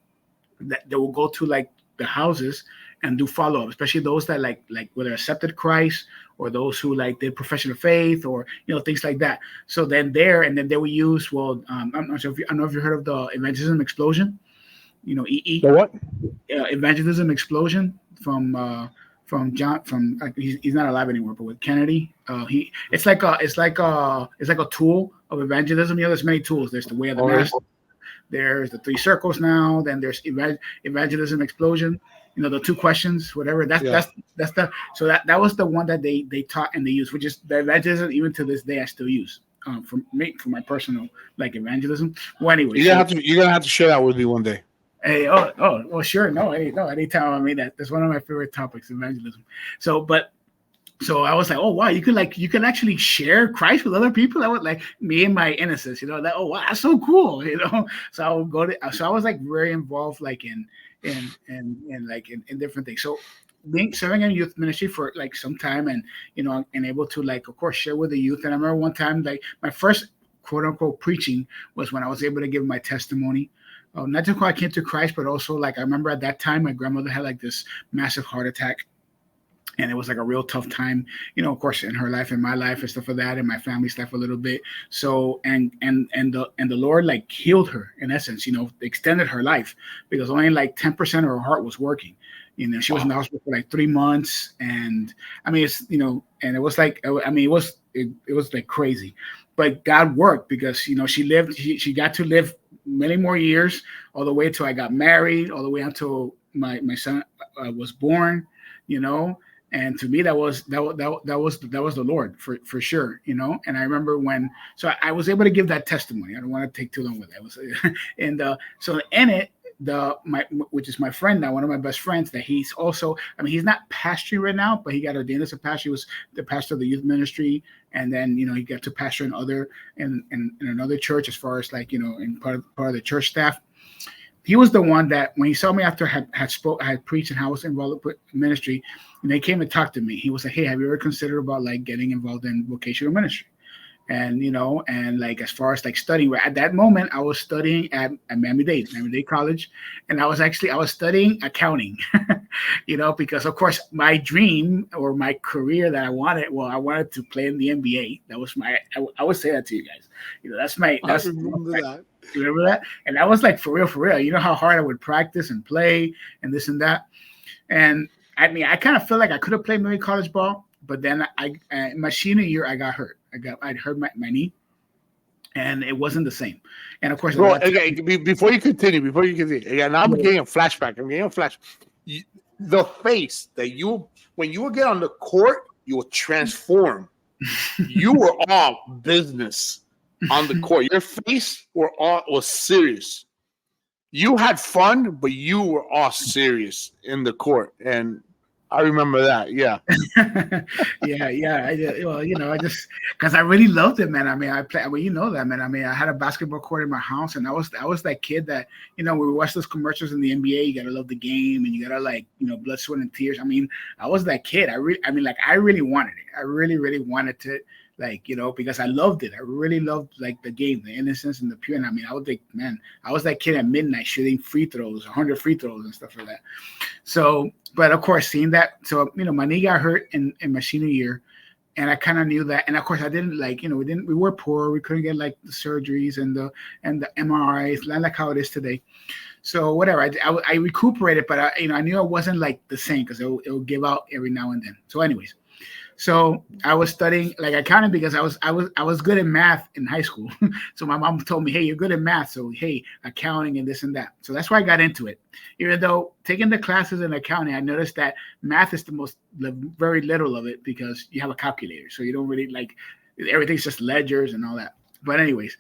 That they will go to like the houses and do follow up, especially those that like whether accepted Christ or those who like did profession of faith or things like that. So then they will use I'm not sure if I don't know if you heard of the evangelism explosion. EE. The what? Evangelism explosion from John he's not alive anymore, but with Kennedy, it's like a tool of evagelism. There's many tools. There's the way of the master. There's the 3 circles now. Then there's evangelism explosion. The 2 questions, whatever. That was the one that they taught and they used, which is the evangelism. Even to this day, I still use for my personal like evangelism. Well, anyway, you're gonna have to share that with me one day. Hey, well, sure. No, anytime. I mean, that's one of my favorite topics, evangelism. So I was like, oh wow, you can actually share Christ with other people. That was like me and my innocence, that, oh wow, that's so cool, So I would so I was like very involved, like in different things. So serving in youth ministry for like some time, and and able to like of course share with the youth. And I remember one time like my first quote unquote preaching was when I was able to give my testimony. Not just when I came to Christ, but also like I remember at that time my grandmother had like this massive heart attack. And it was like a real tough time, of course, in her life and my life and stuff like that, and my family's life a little bit. So and the Lord like healed her in essence, extended her life because only like 10% of her heart was working. She was in the hospital for like 3 months, and I mean it's and it was like it was like crazy, but God worked because she got to live many more years, all the way till I got married, all the way until my son was born, And to me, that was the Lord for sure, And I remember so I was able to give that testimony. I don't want to take too long with it. And so in it, which is my friend now, one of my best friends, that he's also, he's not pastoring right now, but he got ordained as a pastor. He was the pastor of the youth ministry, and then he got to pastor in another church as far as like in part of the church staff. He was the one that when he saw me after I had preached and I was involved with ministry, and they came and talked to me. He was like, "Hey, have you ever considered about like getting involved in vocational ministry?" And and like as far as like studying, at that moment I was studying at Miami-Dade College, and I was studying accounting, because of course my dream or my career that I wanted to play in the NBA. That was I would say that to you guys. I remember that. You remember that? And that was like for real. You know how hard I would practice and play and this and that. And I kind of felt like I could have played maybe college ball, but then my senior year I got hurt. I'd hurt my knee, and it wasn't the same. And of course, before you continue, again, I'm getting a flashback. The face that when you would get on the court, you will transform. You were all business on the court. Your face was serious. You had fun, but you were all serious in the court, and I remember that. Yeah. I just because I really loved it, man. I play. That, man. I had a basketball court in my house, and I was that kid that we watch those commercials in the NBA. You gotta love the game, and you gotta like blood, sweat, and tears. I was that kid. I really wanted it. I really wanted to. Because I loved it. I really loved like the game, the innocence and the pure. And I was that kid at midnight shooting free throws, 100 free throws and stuff like that. So, but of course, seeing that, so my knee got hurt in my senior year, and I kind of knew that. And of course, I didn't we were poor. We couldn't get like the surgeries and the MRIs, not like how it is today. So whatever, I recuperated, but I knew I wasn't like the same because it will give out every now and then. So anyways. So I was studying like accounting because I was good in math in high school. So my mom told me, "Hey, you're good in math, so hey, accounting and this and that." So that's why I got into it. Even though taking the classes in accounting, I noticed that math is very little of it because you have a calculator, so you don't really like everything's just ledgers and all that. But anyways,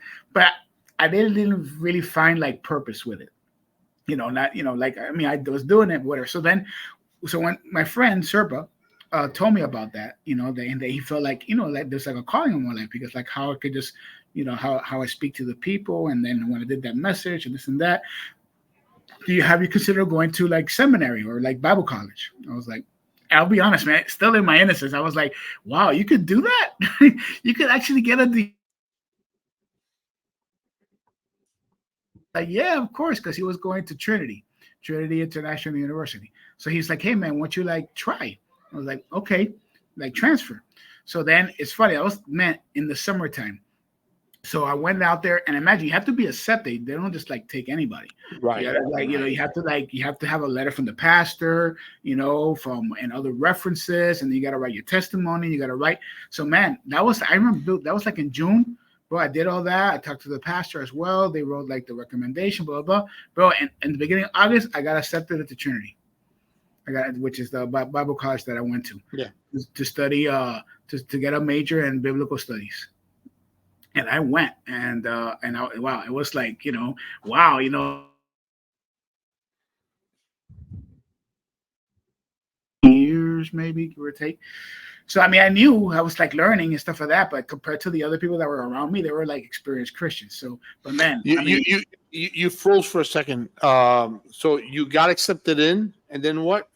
I didn't really find like purpose with it. not, like, I mean, I was doing it, whatever. So when my friend Serpa told me about that, and that he felt like, like there's like a calling in my life, because like how I could just, how I speak to the people, and then when I did that message and this and that, have you considered going to like seminary or like Bible college? I was like, I'll be honest, man, still in my innocence, I was like, wow, you could do that. You could actually get like, yeah, of course, because he was going to Trinity International University. So he's like, hey man, why don't you like try? I was like, okay, like transfer. So then it's funny, I was meant in the summertime. So I went out there, and imagine, you have to be accepted. They don't just like take anybody. Right. You gotta, like, you have to have a letter from the pastor, from, and other references, and you got to write your testimony. You got to write. So man, I remember that was like in June, bro. I did all that. I talked to the pastor as well. They wrote like the recommendation, blah blah blah, bro. And in the beginning of August, I got accepted at the Trinity. Which is the Bible college that I went to. Yeah. To study, to get a major in biblical studies. And I went, wow, it was like, wow, years maybe, give or take. So I mean, I knew I was like learning and stuff like that, but compared to the other people that were around me, they were like experienced Christians. So, but man, you froze for a second. So you got accepted in, and then what?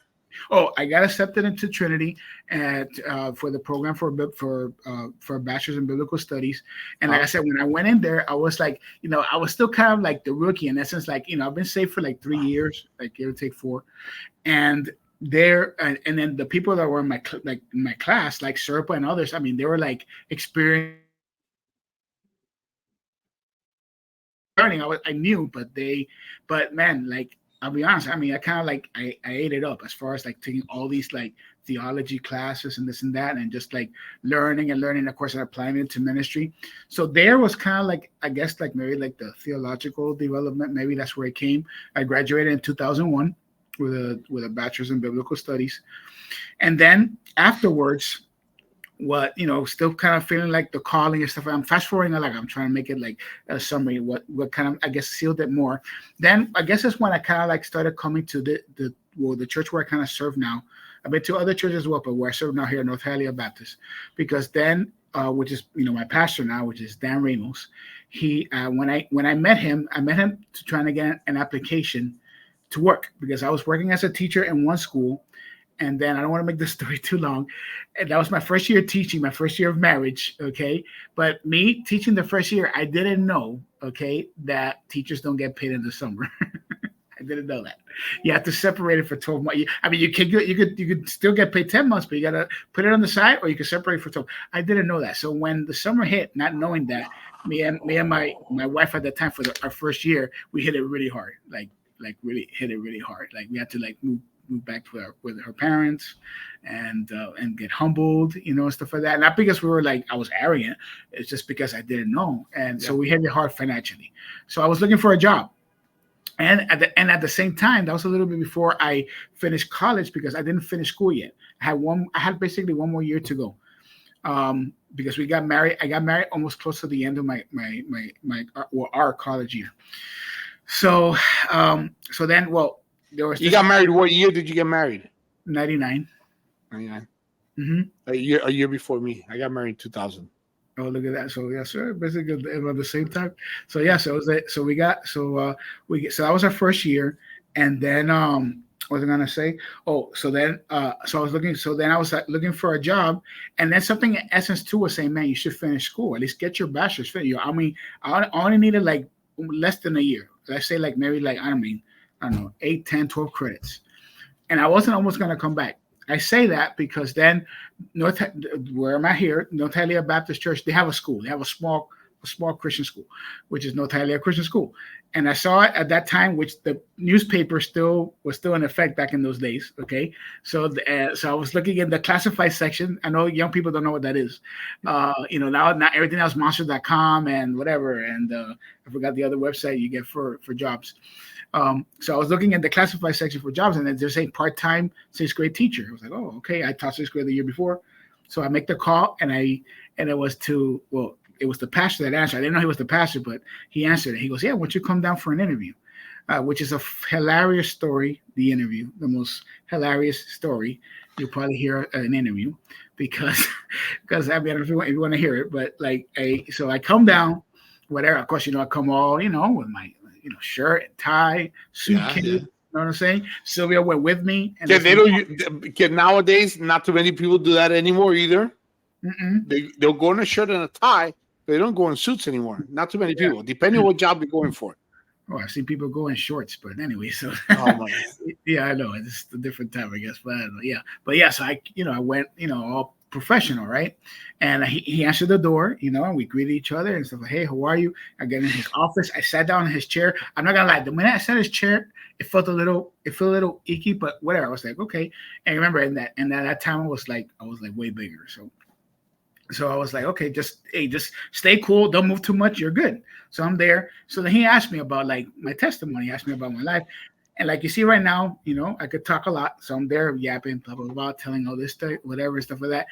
Oh, I got accepted into Trinity for the program for a bachelor's in biblical studies. And like I said, when I went in there, I was like, I was still kind of like the rookie in essence. Like, I've been saved for like 3 years, like give or take 4. And and then the people that were in my class, like Serpa and others, I mean, they were like experienced learning. I knew, but man, like, I'll be honest. I mean, I kind of like I ate it up as far as like taking all these like theology classes and this and that, and just like learning, of course, and applying it to ministry. So there was kind of like, I guess, like maybe like the theological development. Maybe that's where it came. I graduated in 2001 with a bachelor's in biblical studies, and then afterwards, still kind of feeling like the calling and stuff. I'm fast forwarding, like I'm trying to make it like a summary. What kind of, I guess, sealed it more. Then I guess that's when I kind of like started coming to the church where I kind of serve now. I've been to other churches as well, but where I serve now here at North Hialeah Baptist, because then, which is my pastor now, which is Dan Ramos. He when I met him to trying to get an application to work, because I was working as a teacher in one school. And then I don't want to make the story too long. And that was my first year teaching, my first year of marriage. Okay. But me teaching the first year, I didn't know, okay, that teachers don't get paid in the summer. I didn't know that. You have to separate it for 12 months. I mean, you could still get paid 10 months, but you got to put it on the side, or you can separate for 12. I didn't know that. So when the summer hit, not knowing that, me and my wife at the time for our first year, we hit it really hard. Like really hit it really hard. Like we had to like move back to with her parents and get humbled, and stuff like that. Not because we were like, I was arrogant. It's just because I didn't know. And so we hit it hard financially. So I was looking for a job. And at the same time, that was a little bit before I finished college, because I didn't finish school yet. I had basically 1 more year to go. Because we got married. I got married almost close to the end of our college year. So then, well, You got married. What year did you get married? 99. 99. Mm-hmm. A year before me. I got married in 2000. Oh, look at that. So yes, sir. Basically about the same time. So yeah, so it was so that was our first year. And then what was I gonna say? Oh, so then I was like looking for a job, and then something in essence too was saying, man, you should finish school. At least get your bachelor's. I mean, I only needed like less than a year. Let's say like maybe like I don't know, 8, 10, 12 credits. And I wasn't almost going to come back. I say that because then where am I here? North Hialeah Baptist Church, they have a school. They have a small Christian school, which is North Hialeah Christian School. And I saw it at that time, which the newspaper was still in effect back in those days. Okay. So I was looking in the classified section. I know young people don't know what that is. Now everything else, monster.com and whatever. And I forgot the other website you get for jobs. So I was looking at the classified section for jobs, and they're saying part-time 6th grade teacher. I was like, oh, okay. I taught 6th grade the year before. So I make the call, and it was it was the pastor that answered. I didn't know he was the pastor, but he answered it. He goes, yeah, why don't you come down for an interview? which is a hilarious story. The interview, the most hilarious story you'll probably hear at an interview, because I mean, if you want to hear it, but like so I come down, whatever. Of course, I come all with my shirt and tie, suitcase. Yeah. You know what I'm saying? Sylvia went with me, and Nowadays, not too many people do that anymore either. They'll go in a shirt and a tie. They don't go in suits anymore. Not too many people, depending on what job you're going for. Oh, I've seen people go in shorts, but anyway, so yeah, I know it's a different time, I guess, but I don't know, yeah, so I went, all professional, right? And he answered the door, and we greeted each other and stuff like, hey, how are you? I get in his office, I sat down in his chair. I'm not gonna lie, the minute I sat in his chair, it felt a little icky, but whatever. I was like, okay. And remember, in that time, I was like way bigger, so I was like, okay, just stay cool. Don't move too much. You're good. So I'm there. So then he asked me about like my testimony. He asked me about my life. And like you see right now, I could talk a lot. So I'm there yapping, blah, blah, blah, telling all this stuff, whatever, stuff like that.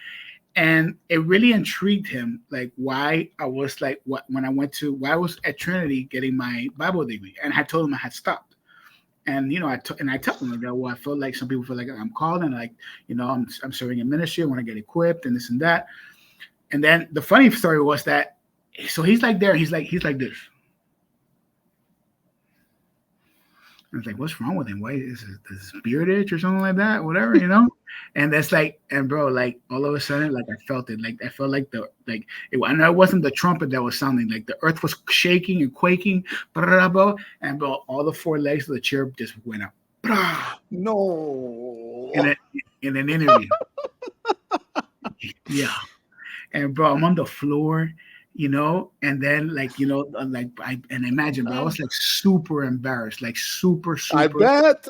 And it really intrigued him, like why I was like, why I was at Trinity getting my Bible degree. And I told him I had stopped. And I tell them that, well, I feel like some people feel like I'm called and like, I'm serving in ministry. I want to get equipped and this and that. And then the funny story was that, so he's like there, he's like this. I was like, what's wrong with him? Why is it spirit itch or something like that? Whatever, And that's like, and bro, like all of a sudden, like I felt it. Like I felt like I know it wasn't the trumpet that was sounding, like the earth was shaking and quaking, and bro, all the four legs of the chair just went up. No. In an interview. Yeah. And bro, I'm on the floor, and then like, I imagine, bro, I was like super embarrassed, like super. I bet.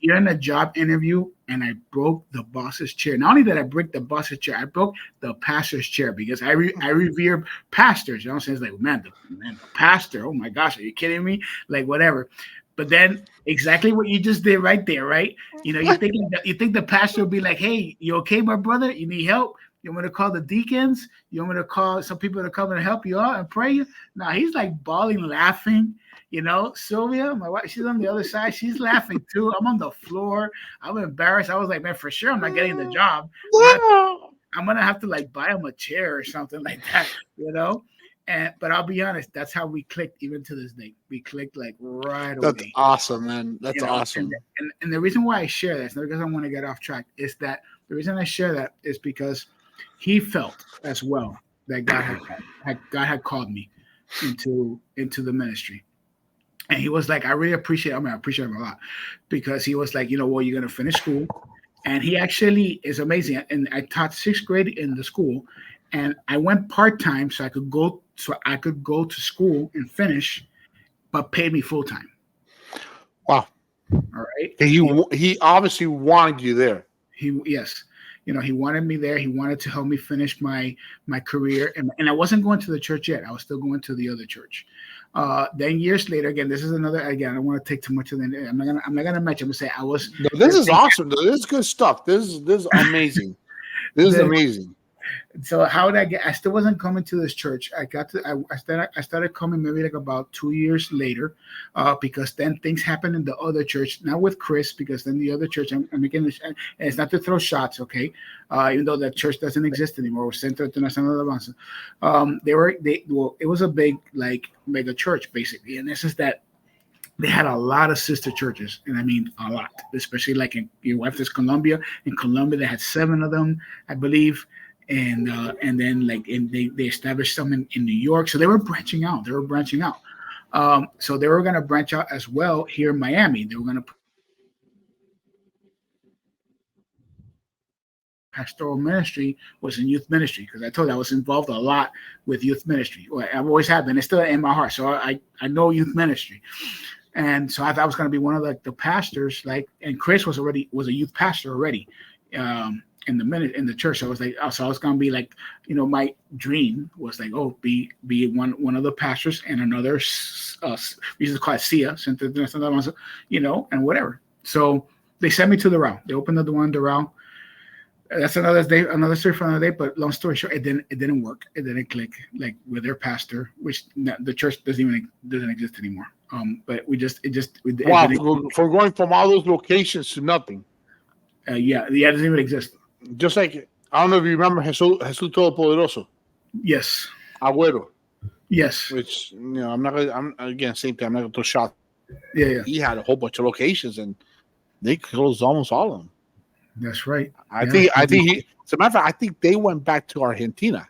You're in a job interview and I broke the boss's chair. Not only did I break the boss's chair, I broke the pastor's chair because I revere pastors. You know what I'm saying? It's like, man, the pastor, oh my gosh, are you kidding me? Like whatever. But then exactly what you just did right there, right? You think the pastor will be like, hey, you okay, my brother? You need help? You want me to call the deacons? You want me to call some people to come and help you out and pray? Now he's like bawling, laughing. Sylvia, my wife, she's on the other side. She's laughing too. I'm on the floor. I'm embarrassed. I was like, man, for sure I'm not getting the job. I'm gonna have to like buy him a chair or something like that, But I'll be honest, that's how we clicked even to this day. We clicked like right away. That's awesome, man. That's awesome. And the reason why I share this, not because I want to get off track, is that the reason I share that is because he felt as well that God had called me into the ministry. And he was like, I appreciate him a lot, because he was like, well, you're going to finish school. And he actually is amazing. And I taught 6th grade in the school, and I went part-time so I could go to school and finish, but paid me full-time. Wow. All right. He obviously wanted you there. Yes. He wanted me there. He wanted to help me finish my career. And I wasn't going to the church yet. I was still going to the other church. Then years later, again, this is another, again, I don't want to take too much of the, I'm not gonna mention, I'm gonna say I was. No, this is awesome. This is good stuff. This is amazing. This is amazing. So how did I get? I still wasn't coming to this church. I started coming maybe like about 2 years later, because then things happened in the other church. Not with Chris, because then the other church. I'm making this, and it's not to throw shots, okay? Even though that church doesn't exist anymore, Centro Internacional de Alabanza. It was a big like mega church basically, and this is that. They had a lot of sister churches, and I mean a lot, especially like in your wife is Colombia. In Colombia, they had 7 of them, I believe. And then they established some in New York. So they were branching out. So they were going to branch out as well here in Miami. They were going to pastoral ministry was in youth ministry, because I told you I was involved a lot with youth ministry. Well, I've always have been. It's still in my heart. So I know youth ministry. And so I thought I was going to be one of the pastors, and Chris was a youth pastor already. In the church. So I was like, so I was gonna be like, my dream was like, be one of the pastors and another, we used to call it SIA, and whatever. So they sent me to the route. They opened up the one in the route. That's another story for another day. But long story short, it didn't work. It didn't click like with their pastor, which the church doesn't exist anymore. But it Wow, didn't, for going from all those locations to nothing. yeah, it doesn't even exist. Just like, I don't know if you remember Jesus Todopoderoso, Yes, Agüero, yes, which, I'm not gonna, I'm again, same thing, I'm not gonna throw shots. yeah, yeah. He had a whole bunch of locations and they closed almost all of them. That's right. I Yeah. think, as a matter of fact, I think they went back to Argentina,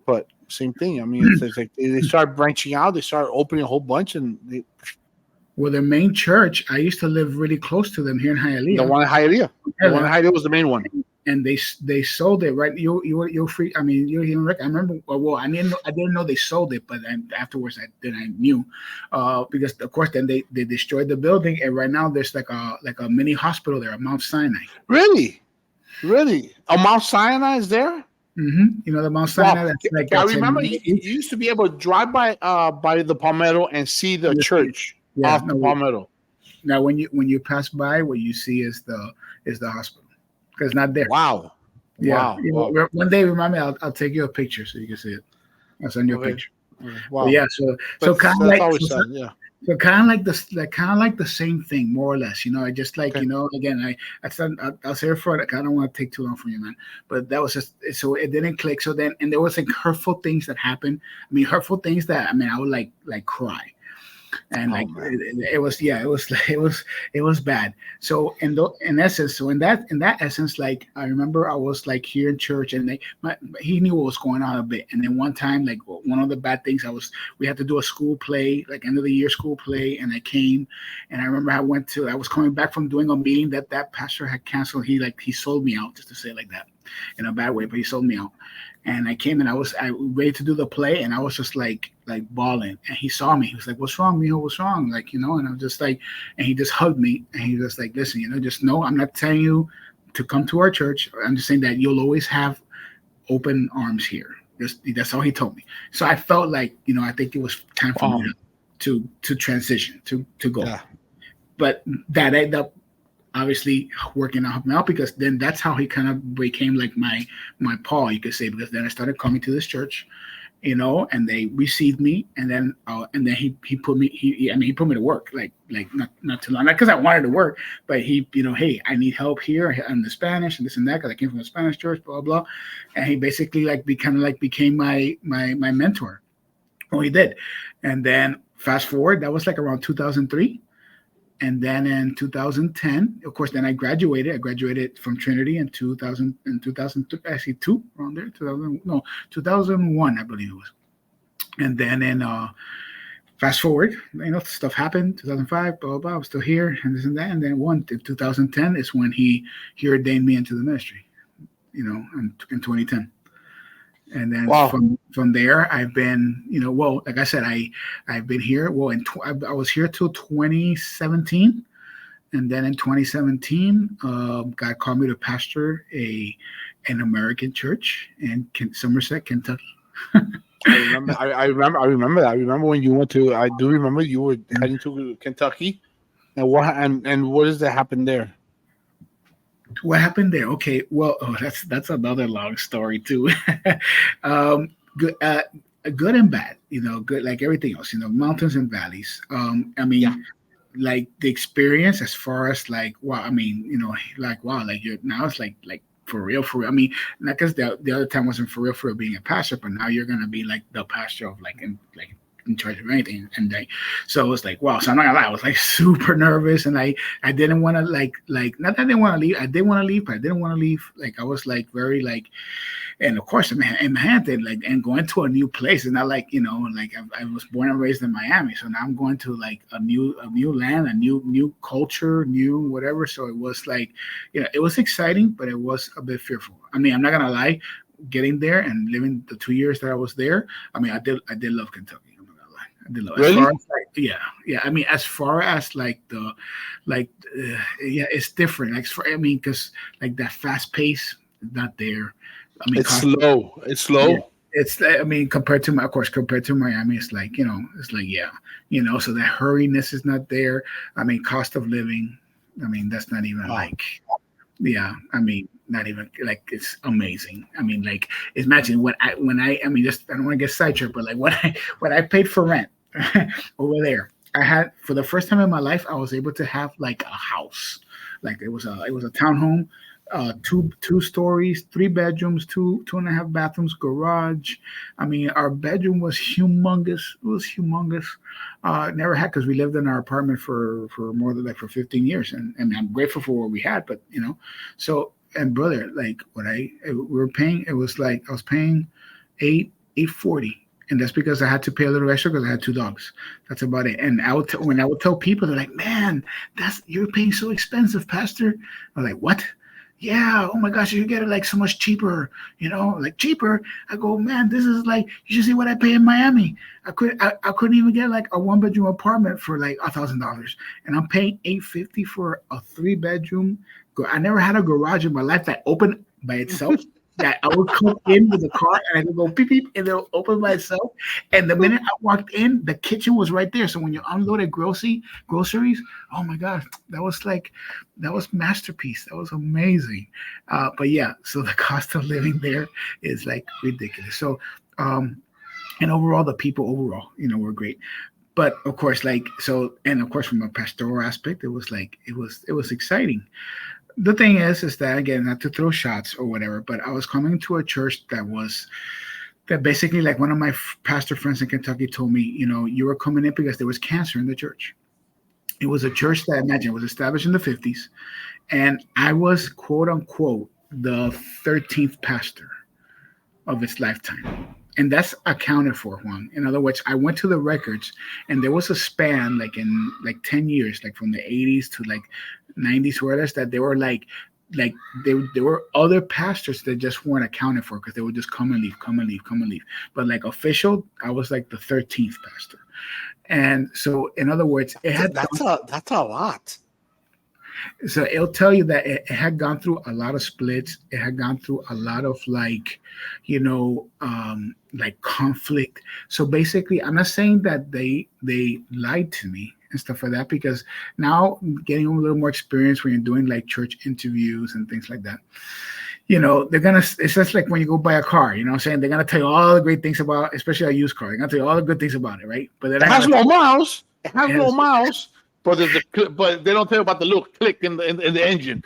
but same thing. I mean, it's like they start branching out, they start opening a whole bunch, and Well, their main church, I used to live really close to them here in the Hialeah. one in Hialeah, was the main one. And they sold it, right? You're free. I mean, you even I remember. Well, I didn't know they sold it, but then afterwards I knew, because of course then they destroyed the building, and right now there's like a mini hospital there at Mount Sinai. Really, a Mount Sinai is there. You know the Mount Sinai. Wow. That's like I remember you used to be able to drive by the Palmetto and see the church off the Palmetto. Now when you pass by, what you see is the hospital. Because it's not there. Wow. Yeah. Wow. One day, remind me. I'll take you a picture so you can see it. I'll send you a picture. Wow. But yeah. So kind of like so kind of like the same thing, more or less. I just like again I'll say it for it. I don't want to take too long from you, man. But that was just so it didn't click. So then and there was like hurtful things that happened. I mean hurtful things that I would like cry. And it was bad. So in that essence, like I remember I was like here in church, and he knew what was going on a bit. And then one time, like one of the bad things, we had to do a school play, like end of the year school play, and I came, and I remember I was coming back from doing a meeting that pastor had canceled. He sold me out, just to say it like that, in a bad way, but he sold me out. And I came and I was ready to do the play, and I was just like bawling. And he saw me. He was like, "What's wrong, Mijo? What's wrong?" Like, and I'm just like, and he just hugged me, and he was like, "Listen, just know I'm not telling you to come to our church. I'm just saying that you'll always have open arms here." That's all he told me. So I felt like, I think it was time for me to transition, to go. Yeah. But that ended up obviously working out because then that's how he kind of became like my Paul, you could say, because then I started coming to this church, and they received me, and then he put me he put me to work like not too long, not because I wanted to work, but he hey, I need help here on the Spanish and this and that because I came from a Spanish church, blah blah, and he basically became my mentor. Well, he did, and then fast forward, that was like around 2003. And then in 2010, of course, then I graduated. I graduated from Trinity in 2000, actually around there, 2001, I believe it was. And then fast forward, stuff happened, 2005, blah, blah, blah, I'm still here, and this and that. And then 2010 is when he ordained me into the ministry, in 2010. And then from there, I've been, like I said, I've been here. Well, I was here till 2017, and then in 2017, God called me to pastor an American church in Somerset, Kentucky. I remember that. I remember when you went to. I do remember you were heading to Kentucky, and what does that happen there? What happened there? Okay, well, that's another long story too. Good and bad, good like everything else, mountains and valleys. Like the experience as far as like, wow, like you're now it's like for real. I mean, not because the other time wasn't for real being a pastor, but now you're gonna be like the pastor of in charge of anything. And so it was like, wow. So I'm not gonna lie, I was like super nervous, and I didn't want to like not that I didn't want to leave. I did want to leave, but I didn't want to leave. Like I was like very like, and of course in Manhattan, like, and going to a new place is not like, like I was born and raised in Miami, so now I'm going to like a new land, a new culture, new whatever. So it was like, it was exciting, but it was a bit fearful. I mean, I'm not gonna lie, getting there and living the 2 years that I was there, I mean, I did love Kentucky. Really? Yeah. I mean, as far as like it's different. Because like that fast pace is not there. I mean, it's slow. It's slow. Yeah, it's compared to Miami, it's like, so that hurriness is not there. I mean, cost of living, I mean, that's not even not even like, it's amazing. I mean, like, imagine just, I don't want to get sidetracked, but like what I paid for rent over there, I had for the first time in my life, I was able to have like a house, like it was a townhome, two stories, 3 bedrooms, two and a half bathrooms, garage. I mean, our bedroom was humongous. It was humongous. Never had because we lived in our apartment for more than like for 15 years, and I'm grateful for what we had. But so and brother, like we were paying, it was like I was paying 840. And that's because I had to pay a little extra because I had 2 dogs. That's about it. And when I would tell people, they're like, "Man, you're paying so expensive, Pastor." I'm like, "What?" Yeah. Oh my gosh, you get it like so much cheaper. Like cheaper. I go, "Man, this is like you should see what I pay in Miami. I couldn't even get like a 1 bedroom apartment for like $1,000, and I'm paying 850 for a 3 bedroom. I never had a garage in my life that opened by itself." That I would come in with the car and I would go beep beep and it'll open by itself. And the minute I walked in, the kitchen was right there. So when you unloaded groceries, oh my God, that was masterpiece. That was amazing. But yeah, so the cost of living there is like ridiculous. So and overall, the people overall, were great. But of course, and of course, from a pastoral aspect, it was exciting. The thing is that again, not to throw shots or whatever, but I was coming to a church that basically, like one of my pastor friends in Kentucky told me, you were coming in because there was cancer in the church. It was a church that, imagine, was established in the 50s, and I was quote unquote the 13th pastor of its lifetime. And that's accounted for, Juan. In other words, I went to the records, and there was a span, like in like 10 years, like from the 80s to like 90s, where that they were like there were other pastors that just weren't accounted for because they would just come and leave, come and leave, come and leave. But like official, I was like the 13th pastor. And so, in other words, that's a lot. So it'll tell you that it had gone through a lot of splits. It had gone through a lot of like conflict. So basically, I'm not saying that they lied to me and stuff like that, because now getting a little more experience when you're doing like church interviews and things like that, it's just like when you go buy a car, you know what I'm saying? They're going to tell you all the great things about, especially a used car. They're going to tell you all the good things about it, right? But it has no miles. It has no miles. But but they don't tell you about the little click in the engine.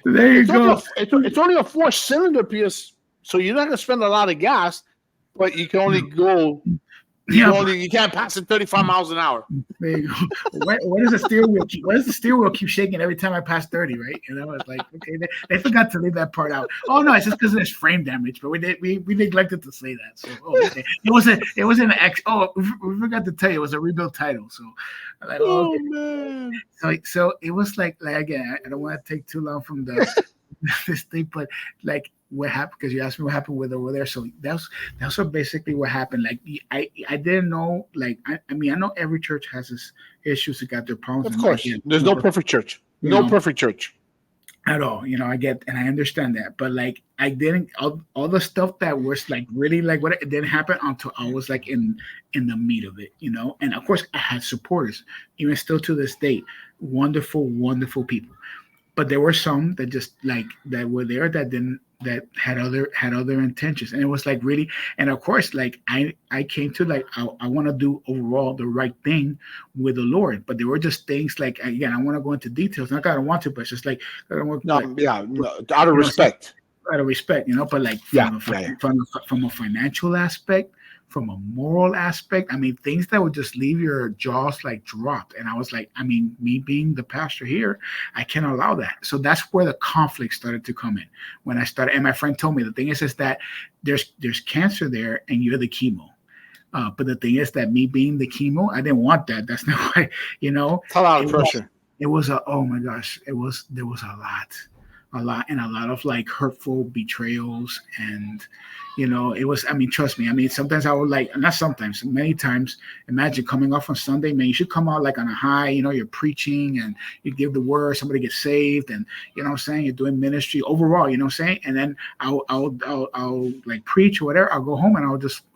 There you go. It's only a 4-cylinder piece, so you're not going to spend a lot of gas, but you can only go. You can't pass it 35 miles an hour. There you go. Why does the steering wheel keep shaking every time I pass 30? Right? It's like, okay, they forgot to leave that part out. Oh no, it's just because there's frame damage, but we neglected to say that. So okay. It was an X. Oh, we forgot to tell you it was a rebuilt title. So like, okay. Man. So it was like again, I don't want to take too long from this thing, but like what happened, because you asked me what happened with over there. So that's what basically what happened. Like I didn't know, like I mean, I know every church has its issues, it got their problems. Of course, there's no perfect church. No perfect church at all. I get and I understand that, but like I didn't all the stuff that was like really like what it didn't happen until I was like in the meat of it, and of course I had supporters, even still to this day, wonderful people. But there were some that just like that were there that had other intentions, and it was like really, and of course, like I came to like I want to do overall the right thing with the Lord, but there were just things like, again, I want to go into details. Not that I don't want to, but it's just like I don't want. Out of respect. Out of respect, but like from a financial aspect, from a moral aspect, I mean, things that would just leave your jaws like dropped. And I was like, I mean, me being the pastor here, I can't allow that. So that's where the conflict started to come in. When I started, and my friend told me, the thing is that there's cancer there and you're the chemo. But the thing is that me being the chemo, I didn't want that. That's not why, It's a lot of pressure. There was a lot and a lot of like hurtful betrayals, and it was, I mean, trust me, I mean, sometimes I would like, not sometimes, many times, imagine coming off on Sunday, man, you should come out like on a high, you're preaching and you give the word, somebody gets saved, and what I'm saying, you're doing ministry overall, what I'm saying, and then I'll like preach or whatever, I'll go home and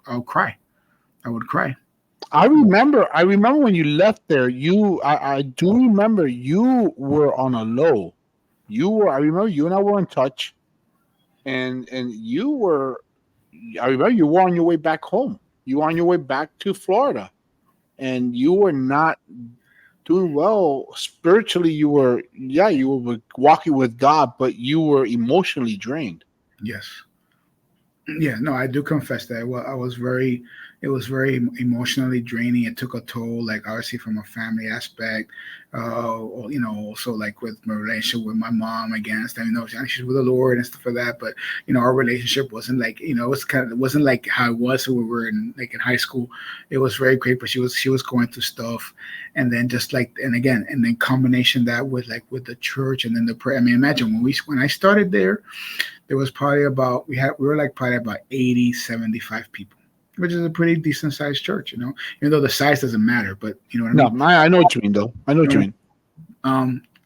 I'll cry. I would cry. I remember when you left there, I do remember you were on a low. I remember you and I were in touch, and you were I remember you were on your way back home. You were on your way back to Florida, and you were not doing well spiritually. You were walking with God, but you were emotionally drained. Yes. Yeah, no, I do confess that. Well, it was very emotionally draining. It took a toll, like obviously from a family aspect, also like with my relationship with my mom against, she's with the Lord and stuff like that. But our relationship wasn't like, it wasn't like how it was when we were in high school. It was very great, but she was going through stuff, and then just like, and then combination that with the church and then the prayer. I mean, imagine when I started there was probably we were like probably about 80, 75 people, which is a pretty decent sized church, even though the size doesn't matter, but you know what I mean? No, I know what you mean, though. I know what you mean.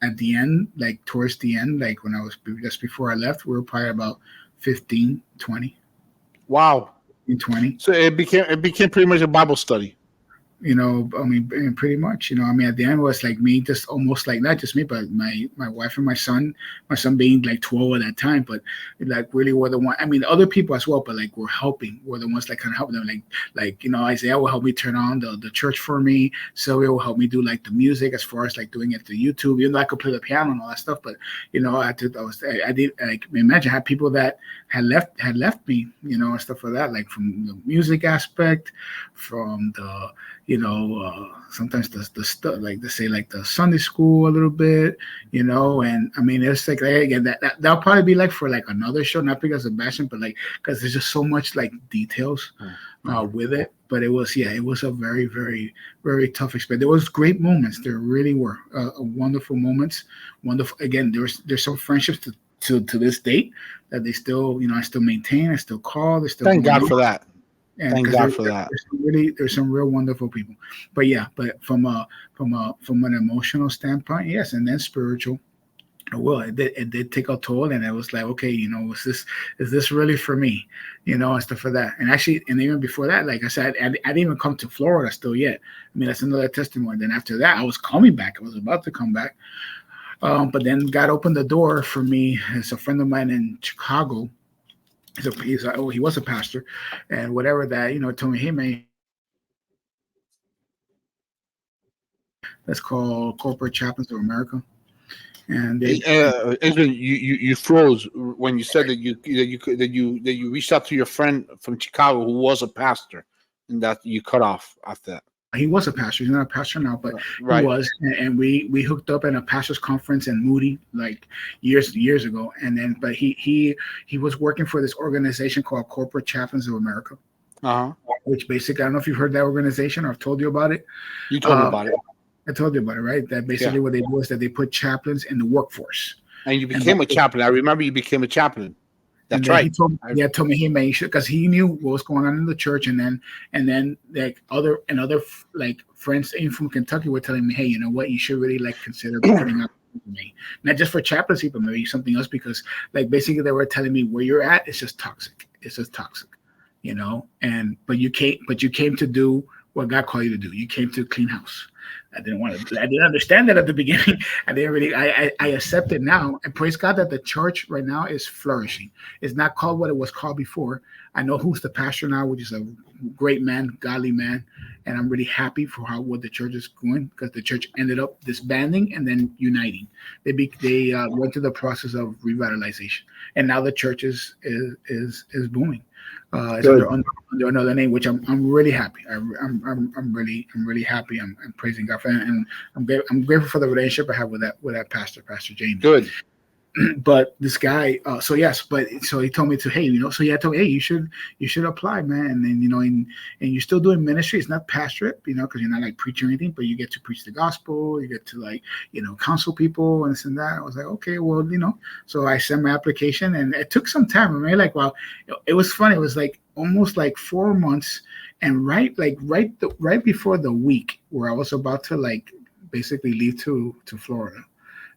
At the end, like towards the end, like when I was just before I left, we were probably about 15, 20. Wow. 20. So it became pretty much a Bible study. I mean, pretty much, at the end it was like me, just almost like not just me, but my wife and my son being like 12 at that time, but like really were the one. I mean, other people as well, but like were the ones like kind of helping them, Isaiah will help me turn on the church for me. Sylvia will help me do like the music as far as like doing it through YouTube. I could play the piano and all that stuff, but I did like imagine had people that had left me, and stuff like that, like from the music aspect, from the sometimes the stuff like they say like the Sunday school a little bit, and I mean it's like again that'll probably be like for like another show, not because of bashing, but like because there's just so much like details with it. But it was a very, very, very tough experience. There was great moments. There really were wonderful moments. Wonderful again. There's some friendships to this date that they still I still maintain. I still call. They still thank God for that. And Thank God for that. There's some real wonderful people, but from an emotional standpoint, yes, and then spiritual. Well, it did take a toll, and it was like, okay, is this really for me, and stuff for that. And actually, and even before that, like I said, I didn't even come to Florida still yet. I mean, that's another testimony. Then after that, I was coming back. I was about to come back, but then God opened the door for me. It's a friend of mine in Chicago. He was a pastor, and whatever that told me, hey man, that's called Corporate Chaplains of America, and Adrian, you froze when you said that you reached out to your friend from Chicago who was a pastor, and that you cut off after that. He was a pastor. He's not a pastor now, but right. He was, and we hooked up at a pastors conference in Moody like years ago, and then but he was working for this organization called Corporate Chaplains of America, which basically, I don't know if you've heard that organization or I've told you about it. You told me about it. I told you about it, right? That basically what they do is that they put chaplains in the workforce. And you became a chaplain. I remember you became a chaplain. That's right. He told me, hey man, you should, because he knew what was going on in the church, and then like other like friends even from Kentucky were telling me, hey, you know what, you should really like consider putting up with me, not just for chaplaincy, but maybe something else, because like basically they were telling me where you're at, it's just toxic. It's just toxic, but you came to do what God called you to do. You came to clean house. I didn't understand that at the beginning. I didn't really, I accept it now, and praise God that the church right now is flourishing. It's not called what it was called before. I know who's the pastor now, which is a great man, godly man, and I'm really happy for what the church is going, because the church ended up disbanding and then uniting. They went through the process of revitalization, and now the church is booming. It's under another name, which I'm really happy. I'm really happy. I'm praising God for that, and I'm grateful for the relationship I have with that pastor, Pastor Jamie. Good. But this guy, so he told me to, hey, so he had told me, hey, you should apply, man, and then and you're still doing ministry. It's not pastorate, because you're not like preaching or anything, but you get to preach the gospel, you get to like counsel people and this and that. I was like, okay, well, so I sent my application, and it took some time. I mean, like, wow, it was funny. It was like almost like 4 months, and right before the week where I was about to like basically leave to Florida,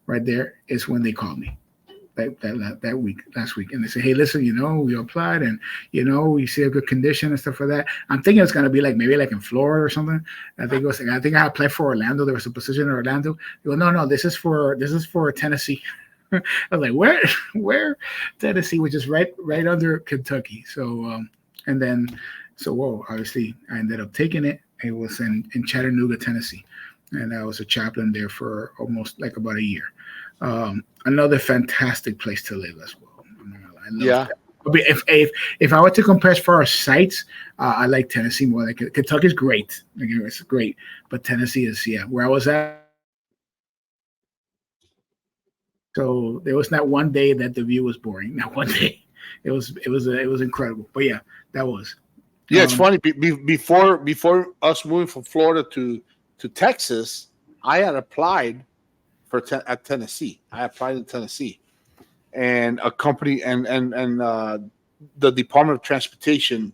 right there is when they called me. Last week, and they say, hey, listen, we applied, and we see a good condition and stuff like that. I'm thinking it's gonna be like maybe like in Florida or something. I think I applied for Orlando. There was a position in Orlando. They go, no, this is for Tennessee. I was like, where Tennessee, which is right under Kentucky. So And then, so whoa, obviously, I ended up taking it. It was in Chattanooga, Tennessee, and I was a chaplain there for almost like about a year. Another fantastic place to live as well. I love Yeah. that. If I were to compare as far as sites, I like Tennessee more. Like Kentucky's great, like, it's great, but Tennessee is where I was at. So there was not one day that the view was boring. Not one day. It was incredible. But yeah, that was. Yeah, it's funny. Before us moving from Florida to Texas, I had applied at Tennessee. I applied in Tennessee, and a company and the Department of Transportation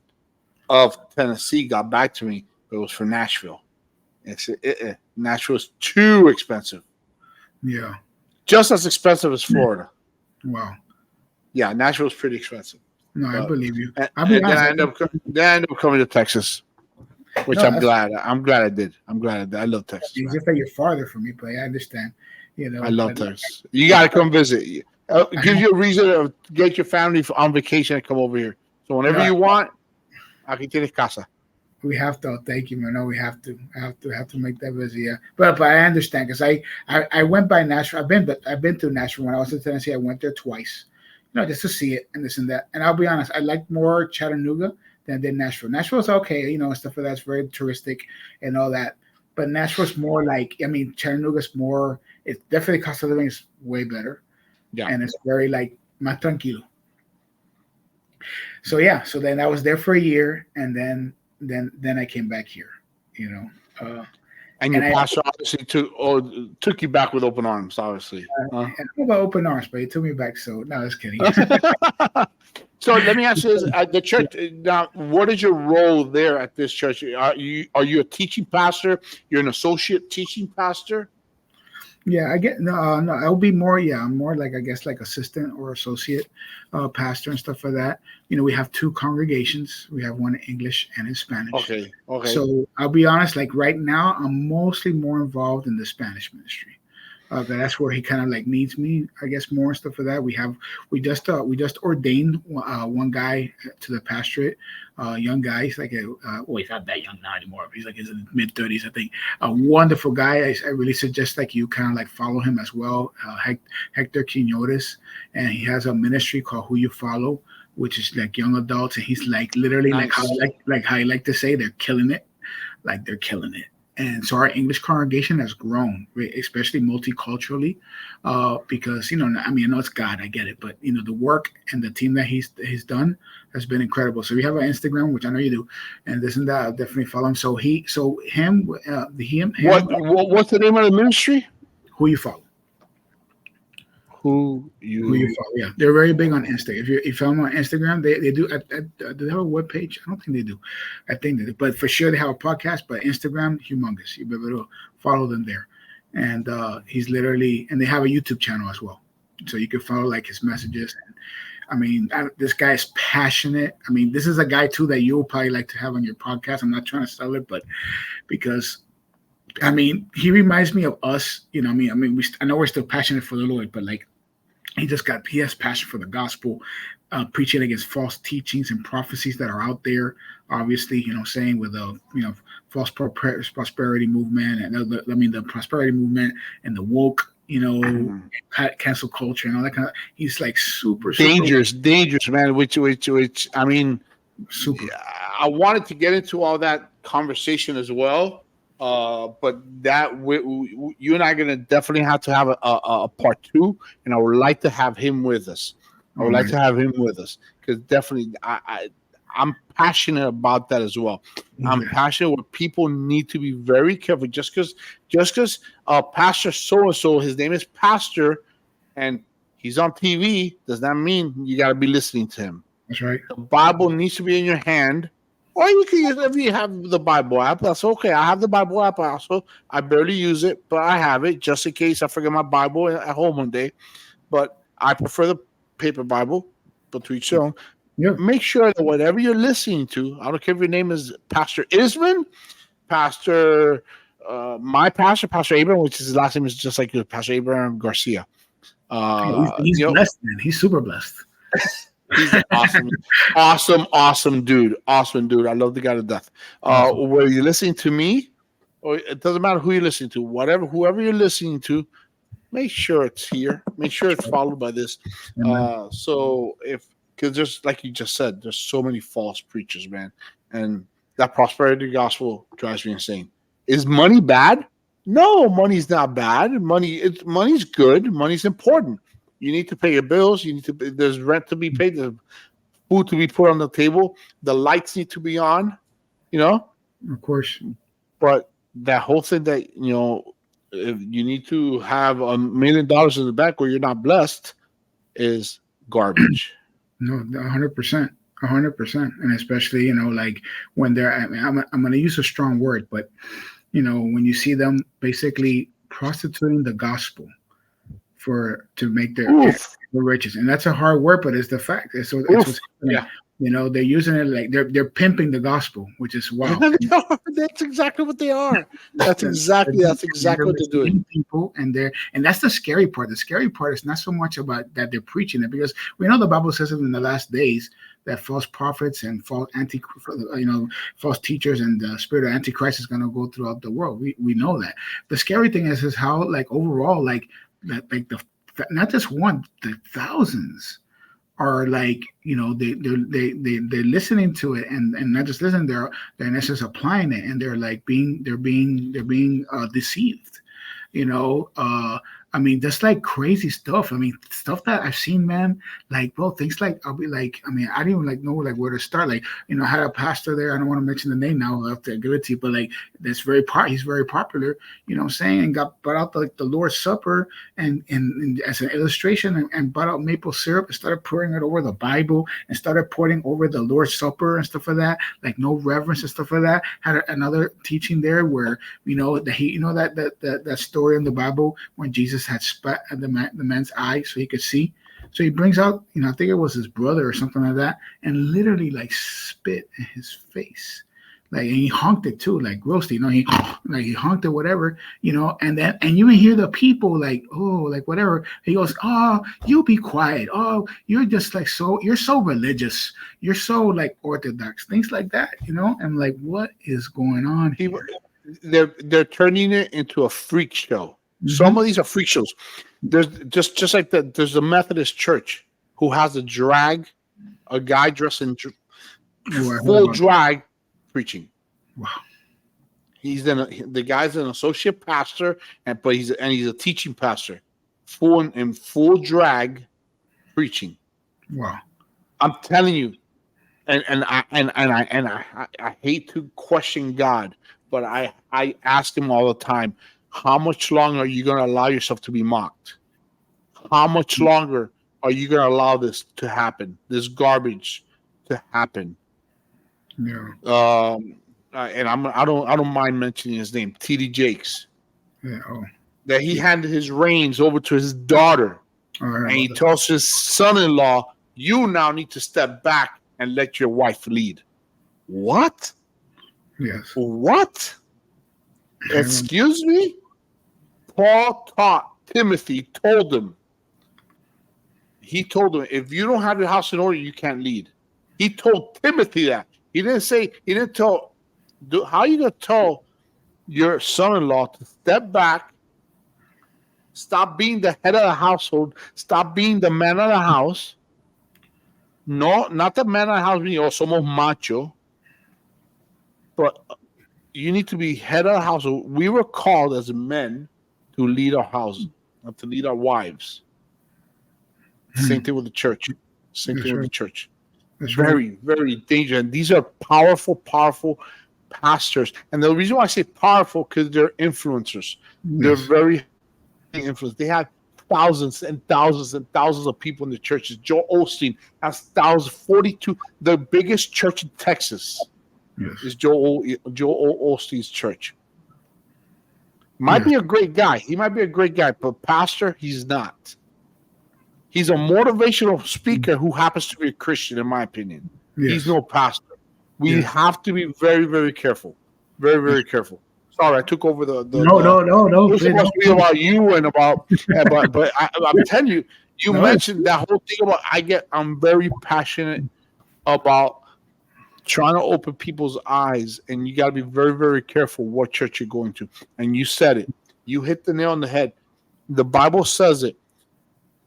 of Tennessee got back to me. But it was for Nashville. Nashville is too expensive. Yeah. Just as expensive as Florida. Wow. Yeah, Nashville's pretty expensive. No, I believe you. And then I ended up coming to Texas, which I'm glad. I'm glad I did. I love Texas. It's just that you're farther from me, but I understand. I love Texas. You got to come visit. Give you a reason to get your family on vacation and come over here. So whenever you want, aquí tienes casa. We have to. Thank you, man. No, we have to. I have to make that visit. Yeah, but I understand because I went by Nashville. I've been to Nashville when I was in Tennessee. I went there twice, just to see it and this and that. And I'll be honest, I liked more Chattanooga than Nashville. Nashville's okay, stuff like that's very touristic and all that. But Nashville's more like, Chattanooga's more. It's definitely cost of living is way better. Yeah, and it's very like más tranquilo. So yeah, so then I was there for a year, and then I came back here, and your pastor obviously took you back with open arms, obviously. I don't know about open arms, but he took me back. So no, just kidding. So let me ask you this: at the church now, what is your role there at this church? Are you a teaching pastor? You're an associate teaching pastor? Yeah, I get no. I'll be more. Yeah, I'm more like I guess like assistant or associate pastor and stuff like that. We have two congregations. We have one in English and in Spanish. Okay. So I'll be honest. Like right now, I'm mostly more involved in the Spanish ministry. That's where he kind of like needs me, I guess, more and stuff like that. We just ordained one guy to the pastorate, young guy. He's like he's not that young now anymore. He's like in his mid-30s, I think. A wonderful guy. I really suggest like you kind of like follow him as well. Hector Quiñones, and he has a ministry called Who You Follow, which is like young adults, and he's like literally nice. like how I like to say they're killing it, like they're killing it. And so our English congregation has grown, especially multiculturally, because I know it's God, I get it, but the work and the team that he's done has been incredible. So we have an Instagram, which I know you do, and this and that. I'll definitely follow him. So him. What's the name of the ministry? Who You Follow. Who you follow? Yeah, they're very big on Insta. If you follow them on Instagram, they do. Do they have a web page? I don't think they do. I think they do, but for sure they have a podcast. But Instagram, humongous. You'll be able to follow them there. And he's literally, and they have a YouTube channel as well, so you can follow like his messages. And this guy is passionate. This is a guy too that you'll probably like to have on your podcast. I'm not trying to sell it, but because. He reminds me of us. I know we're still passionate for the Lord, but like. He has passion for the gospel, preaching against false teachings and prophecies that are out there. Obviously, saying with the, false prosperity movement and the prosperity movement and the woke, cancel culture and all that kind of. He's like super dangerous, man. Which super. I wanted to get into all that conversation as well. But that you and I are gonna definitely have to have a part 2, and I would like to have him with us. Because definitely I'm passionate about that as well. Mm-hmm. I'm passionate where people need to be very careful. Just because Pastor so-and-so, his name is Pastor, and he's on TV, does not mean you got to be listening to him. That's right. The Bible needs to be in your hand. Or you can use if you have the Bible app. That's okay. I have the Bible app also. I barely use it, but I have it just in case I forget my Bible at home one day. But I prefer the paper Bible, but to each their own. Yeah. Make sure that whatever you're listening to, I don't care if your name is Pastor Isman, Pastor Pastor Abraham, which his last name is just like Pastor Abraham Garcia. He's blessed, man. He's super blessed. He's awesome, awesome dude. Awesome dude. I love the guy to death. Awesome. Whether you're listening to me, or it doesn't matter who you're listening to, whoever you're listening to, make sure it's here. Make sure it's followed by this. Amen. Because just like you just said, there's so many false preachers, man, and that prosperity gospel drives me insane. Is money bad? No, money's not bad. Money's good. Money's important. You need to pay your bills. There's rent to be paid. There's food to be put on the table. The lights need to be on. You know, Of course. but that whole thing that if you need to have $1 million in the bank or you're not blessed is garbage. No, 100%. 100%. And especially, like when they're, I'm going to use a strong word, but, when you see them basically prostituting the gospel to make their riches. And that's a hard word, but it's the fact. It's what's happening. Yeah. They're using it like they're pimping the gospel, which is wow. That's exactly what they are. That's exactly what they're doing. People and that's the scary part. The scary part is not so much about that they're preaching it, because we know the Bible says it in the last days that false prophets and false teachers and the spirit of Antichrist is going to go throughout the world. We know that. The scary thing is how like overall like the not just one, the thousands are like they're listening to it and not just listening, they're in essence applying it, and they're being deceived. I mean, that's like crazy stuff. I mean, stuff that I've seen, man. Like, bro, things like I'll be like, I mean, I didn't even know where to start. Like, I had a pastor there. I don't want to mention the name now. I'll have to give it to you, but like, he's very popular. You know what I'm saying? And brought out the Lord's Supper and as an illustration, and brought out maple syrup and started pouring it over the Bible and started pouring over the Lord's Supper and stuff like that. Like no reverence and stuff like that. Had another teaching there where that story in the Bible when Jesus had spat at the man's eye so he could see. So he brings out, I think it was his brother or something like that, and literally like spit in his face. Like, and he honked it too, like roasty, he honked it, whatever, and you hear the people like, oh, like whatever. He goes, oh, you be quiet. Oh, you're just like you're so religious. You're so like orthodox, things like that, and like, what is going on here? They're turning it into a freak show. Mm-hmm. Some of these are freak shows. There's just like that. There's a Methodist church who has a guy dressed in full drag preaching. Wow. The guy's an associate pastor, but he's a teaching pastor, in full drag preaching. Wow. I'm telling you, and I hate to question God, but I ask him all the time, how much longer are you going to allow yourself to be mocked? How much longer are you going to allow this to happen? This garbage to happen? Yeah. And I don't mind mentioning his name, T.D. Jakes. Yeah. Oh. That he handed his reins over to his daughter, and he tells his son-in-law, "You now need to step back and let your wife lead." What? Yes. What? Excuse me? Paul told him, if you don't have your house in order, you can't lead. He told Timothy that. He didn't tell, how are you going to tell your son-in-law to step back, stop being the head of the household, stop being the man of the house? No, not the man of the house, somos macho, but you need to be head of the household. We were called as men to lead our houses, to lead our wives. Same thing with the church. That's very, very dangerous. And these are powerful pastors. And the reason why I say powerful, because they're influencers. Yes. They're very influenced. They have thousands and thousands and thousands of people in the churches. Joel Osteen has 42. The biggest church in Texas. Yes. Is Joel Osteen's church. Might be a great guy. He might be a great guy, but pastor, he's not. He's a motivational speaker who happens to be a Christian, in my opinion. Yes. He's no pastor. We have to be very, very careful. Very, very careful. Sorry, I took over the. No. This must be about you and about. But I'm telling you, You No, mentioned that whole thing about I'm very passionate about trying to open people's eyes, and you got to be very, very careful what church you're going to. And you said it. You hit the nail on the head. The Bible says it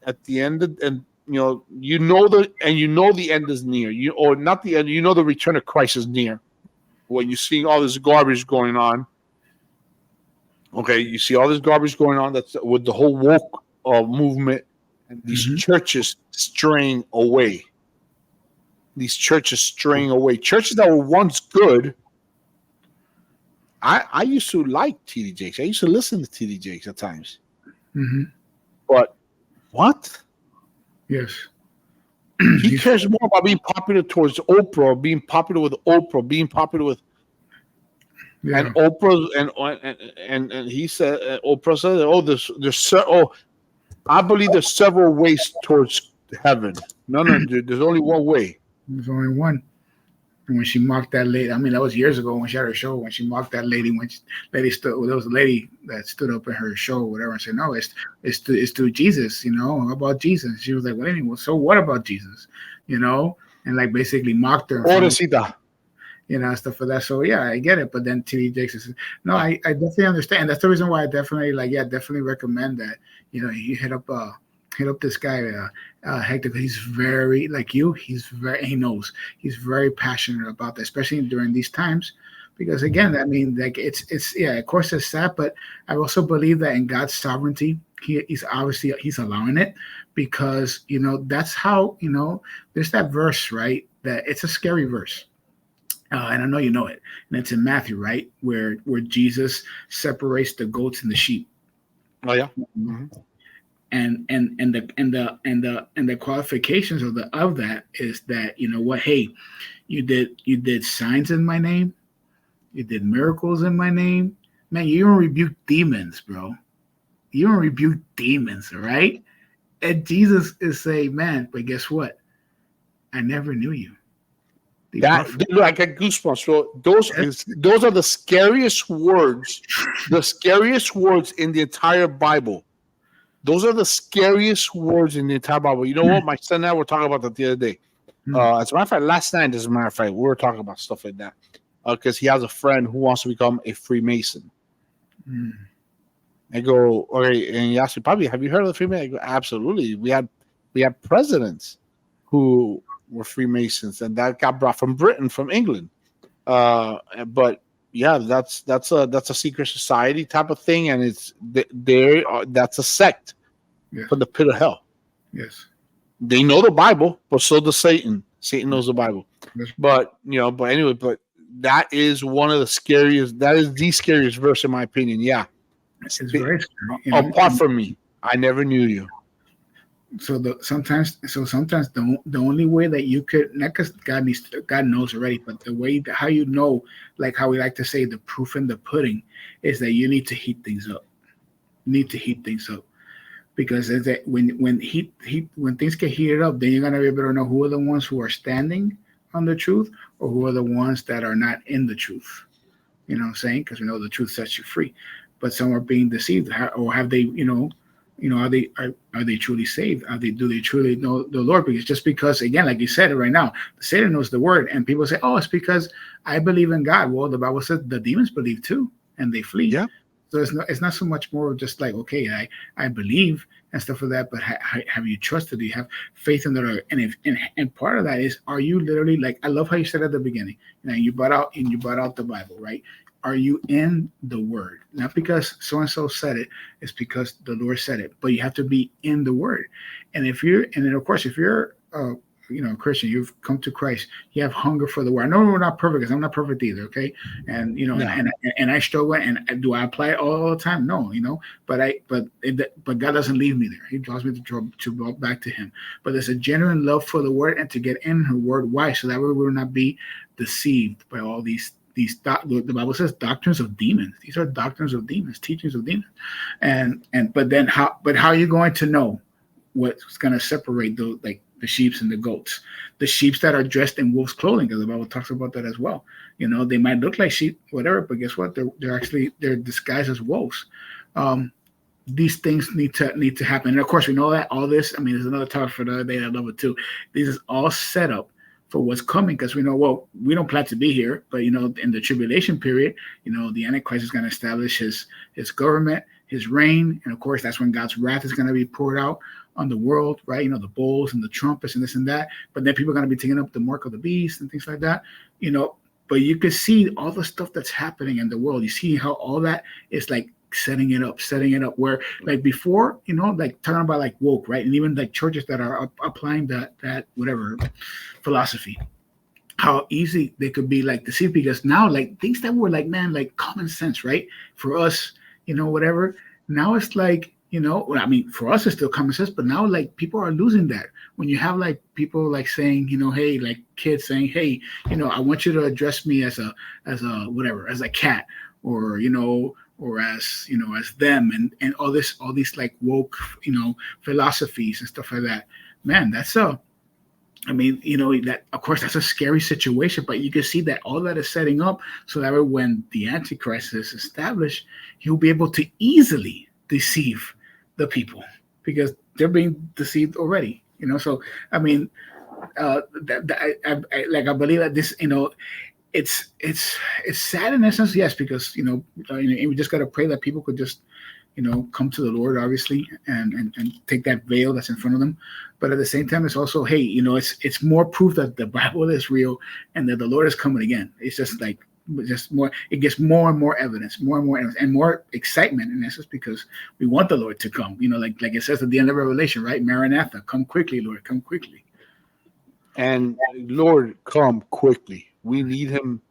at the end, and the end is near. Or not the end. You know the return of Christ is near. When you see all this garbage going on, okay, you see all this garbage going on. That's with the whole woke movement, and these churches straying away. These churches straying away. Churches that were once good. I used to like TD Jakes. I used to listen to TD Jakes at times. But what? Yes. He cares more about being popular towards Oprah, being popular with Oprah, being popular with and Oprah and he said Oprah said, I believe there's several ways towards heaven. No, there's only one way. There's only one. And when she mocked that lady, I mean, that was years ago when she had her show. When she mocked that lady, there was a lady that stood up in her show, or whatever, and said, "No, it's to Jesus. How about Jesus?" She was like, "Well, anyway, so what about Jesus?" And like basically mocked her. Pobrecita. Stuff for that. So yeah, I get it. But then TD Jakes says, "No, I definitely understand." That's the reason why I definitely recommend that. You hit up this guy, Hector. He's very like you. He knows. He's very passionate about that, especially during these times, because again, I mean, like it's of course it's sad, but I also believe that in God's sovereignty, he's allowing it because that's how there's that verse, right? That it's a scary verse. And I know you know it, and it's in Matthew, right, where Jesus separates the goats and the sheep. Oh yeah. And the qualifications of that is that hey, you did signs in my name, you did miracles in my name, man. You even rebuke demons, bro. You even rebuke demons, right? And Jesus is saying, man, but guess what? I never knew you. I got goosebumps. So those are the scariest words, in the entire Bible. Those are the scariest words in the entire Bible. You know what? My son and I were talking about that the other day. As a matter of fact, last night, we were talking about stuff like that. Because he has a friend who wants to become a Freemason. I go, okay, and he asked me, "Probably, have you heard of the Freemason?" I go, "Absolutely. We had presidents who were Freemasons, and that got brought from Britain, from England. But yeah, that's a secret society type of thing, and that's a sect for the pit of hell. Yes, they know the Bible, but so does Satan. Satan knows the Bible, but anyway, that is one of the scariest. That is the scariest verse in my opinion. Yeah, it's very scary. Apart from me, I never knew you. So sometimes the only way that you could, not because God knows already, but the way how like how we like to say, the proof in the pudding is that you need to heat things up. Because when things get heated up, then you're gonna be able to know who are the ones who are standing on the truth or who are the ones that are not in the truth. You know what I'm saying? Because we know the truth sets you free, but some are being deceived, or have they, are they truly saved? Do they truly know the Lord? Because again, like you said it right now, Satan knows the word, and people say, "Oh, it's because I believe in God." Well, the Bible says the demons believe too, and they flee. Yeah. So it's not so much more just like, okay, I believe and stuff like that, but have you trusted? Do you have faith in the Lord? And part of that is, are you literally, like, I love how you said at the beginning, you brought out the Bible, right? Are you in the word? Not because so-and-so said it, it's because the Lord said it, but you have to be in the word. And then of course, if you're a Christian, you've come to Christ, you have hunger for the word. I know we're not perfect, because I'm not perfect either, okay? And and I struggle, and do I apply it all the time? No, but God doesn't leave me there. He draws me to go back to Him. But there's a genuine love for the word, and to get in her word. Why? So that we will not be deceived by all these. The Bible says doctrines of demons. These are doctrines of demons, teachings of demons, but how are you going to know what's going to separate those, like the sheep and the goats? The sheep that are dressed in wolf's clothing, because the Bible talks about that as well. They might look like sheep, whatever, but guess what? They're disguised as wolves. these things need to happen. And of course, we know that all this. I mean, there's another topic for the other day. I love it too. This is all set up for what's coming, because we know, well, we don't plan to be here, but in the tribulation period, the Antichrist is going to establish his government, his reign, and of course, that's when God's wrath is going to be poured out on the world, right? The bowls and the trumpets and this and that. But then people are going to be taking up the mark of the beast and things like that, But you can see all the stuff that's happening in the world. You see how all that is like setting it up where like before, like talking about like woke, right? And even like churches that are applying that whatever philosophy, how easy they could be like deceived, because now like things that were like, man, like common sense, right? For us, whatever. Now it's like, I mean, for us it's still common sense, but now like people are losing that. When you have like people like saying, hey, like kids saying, hey, I want you to address me as a whatever, as a cat, or or as as them, and all these like woke philosophies and stuff like that. Man, that's I mean, that of course that's a scary situation, but you can see that all that is setting up so that when the Antichrist is established, he'll be able to easily deceive the people because they're being deceived already. So I mean, I believe that this, it's sad in essence, yes, because we just got to pray that people could just come to the Lord, obviously, and take that veil that's in front of them. But at the same time, it's also, hey, it's more proof that the Bible is real and that the Lord is coming again. It's just like more, it gets more and more evidence, and more excitement in essence, because we want the Lord to come. Like it says at the end of Revelation, right? Maranatha, come quickly, Lord, come quickly. And Lord, come quickly. We need him.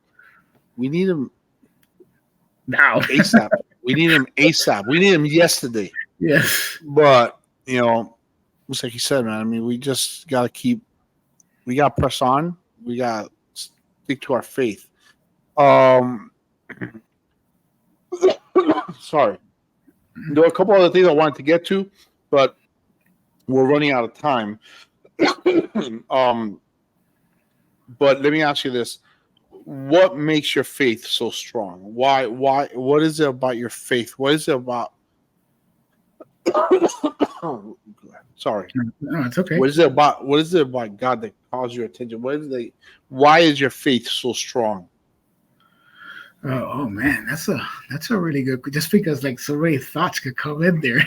We need him now. ASAP. We need him ASAP. We need him yesterday. Yes. But, it's like you said, man. I mean, we just got to we got to press on. We got to stick to our faith. Sorry. There were a couple other things I wanted to get to, but we're running out of time. But let me ask you this. What makes your faith so strong? Why, what is it about your faith? What is it about? Sorry. No, it's okay. What is it about God that calls your attention? Why is your faith so strong? Oh man, that's a really good, just because like so many thoughts could come in there.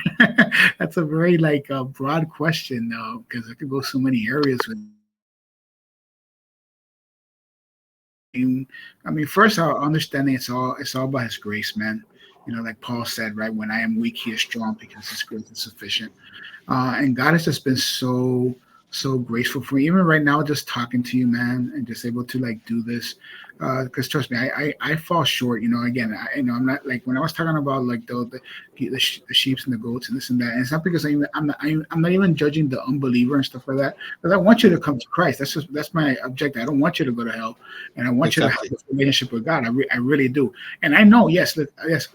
That's a very like broad question though, because it could go so many areas with. I mean, first, our understanding it's all about His grace, man. Like Paul said, right? When I am weak, He is strong because His grace is sufficient. And God has just been so grateful for me. Even right now, just talking to you, man, and just able to like do this. Because trust me, I fall short. Again, I'm not like when I was talking about like the sheep and the goats and this and that. And it's not because I'm not even judging the unbeliever and stuff like that. But I want you to come to Christ. That's my objective. I don't want you to go to hell, and I want you to have this relationship with God. I really do. And I know, yes,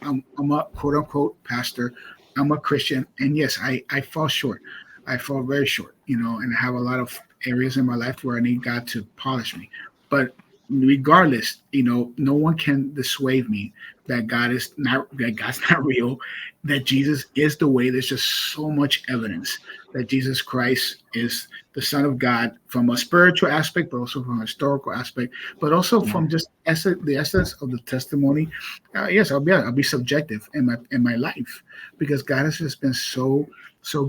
I'm a quote unquote pastor. I'm a Christian, and yes, I fall short. I fall very short, and I have a lot of areas in my life where I need God to polish me. But regardless, no one can dissuade me that God's not real, that Jesus is the way. There's just so much evidence that Jesus Christ is the Son of God from a spiritual aspect, but also from a historical aspect, but also from just the essence of the testimony. Yes, I'll be subjective in my life, because God has just been so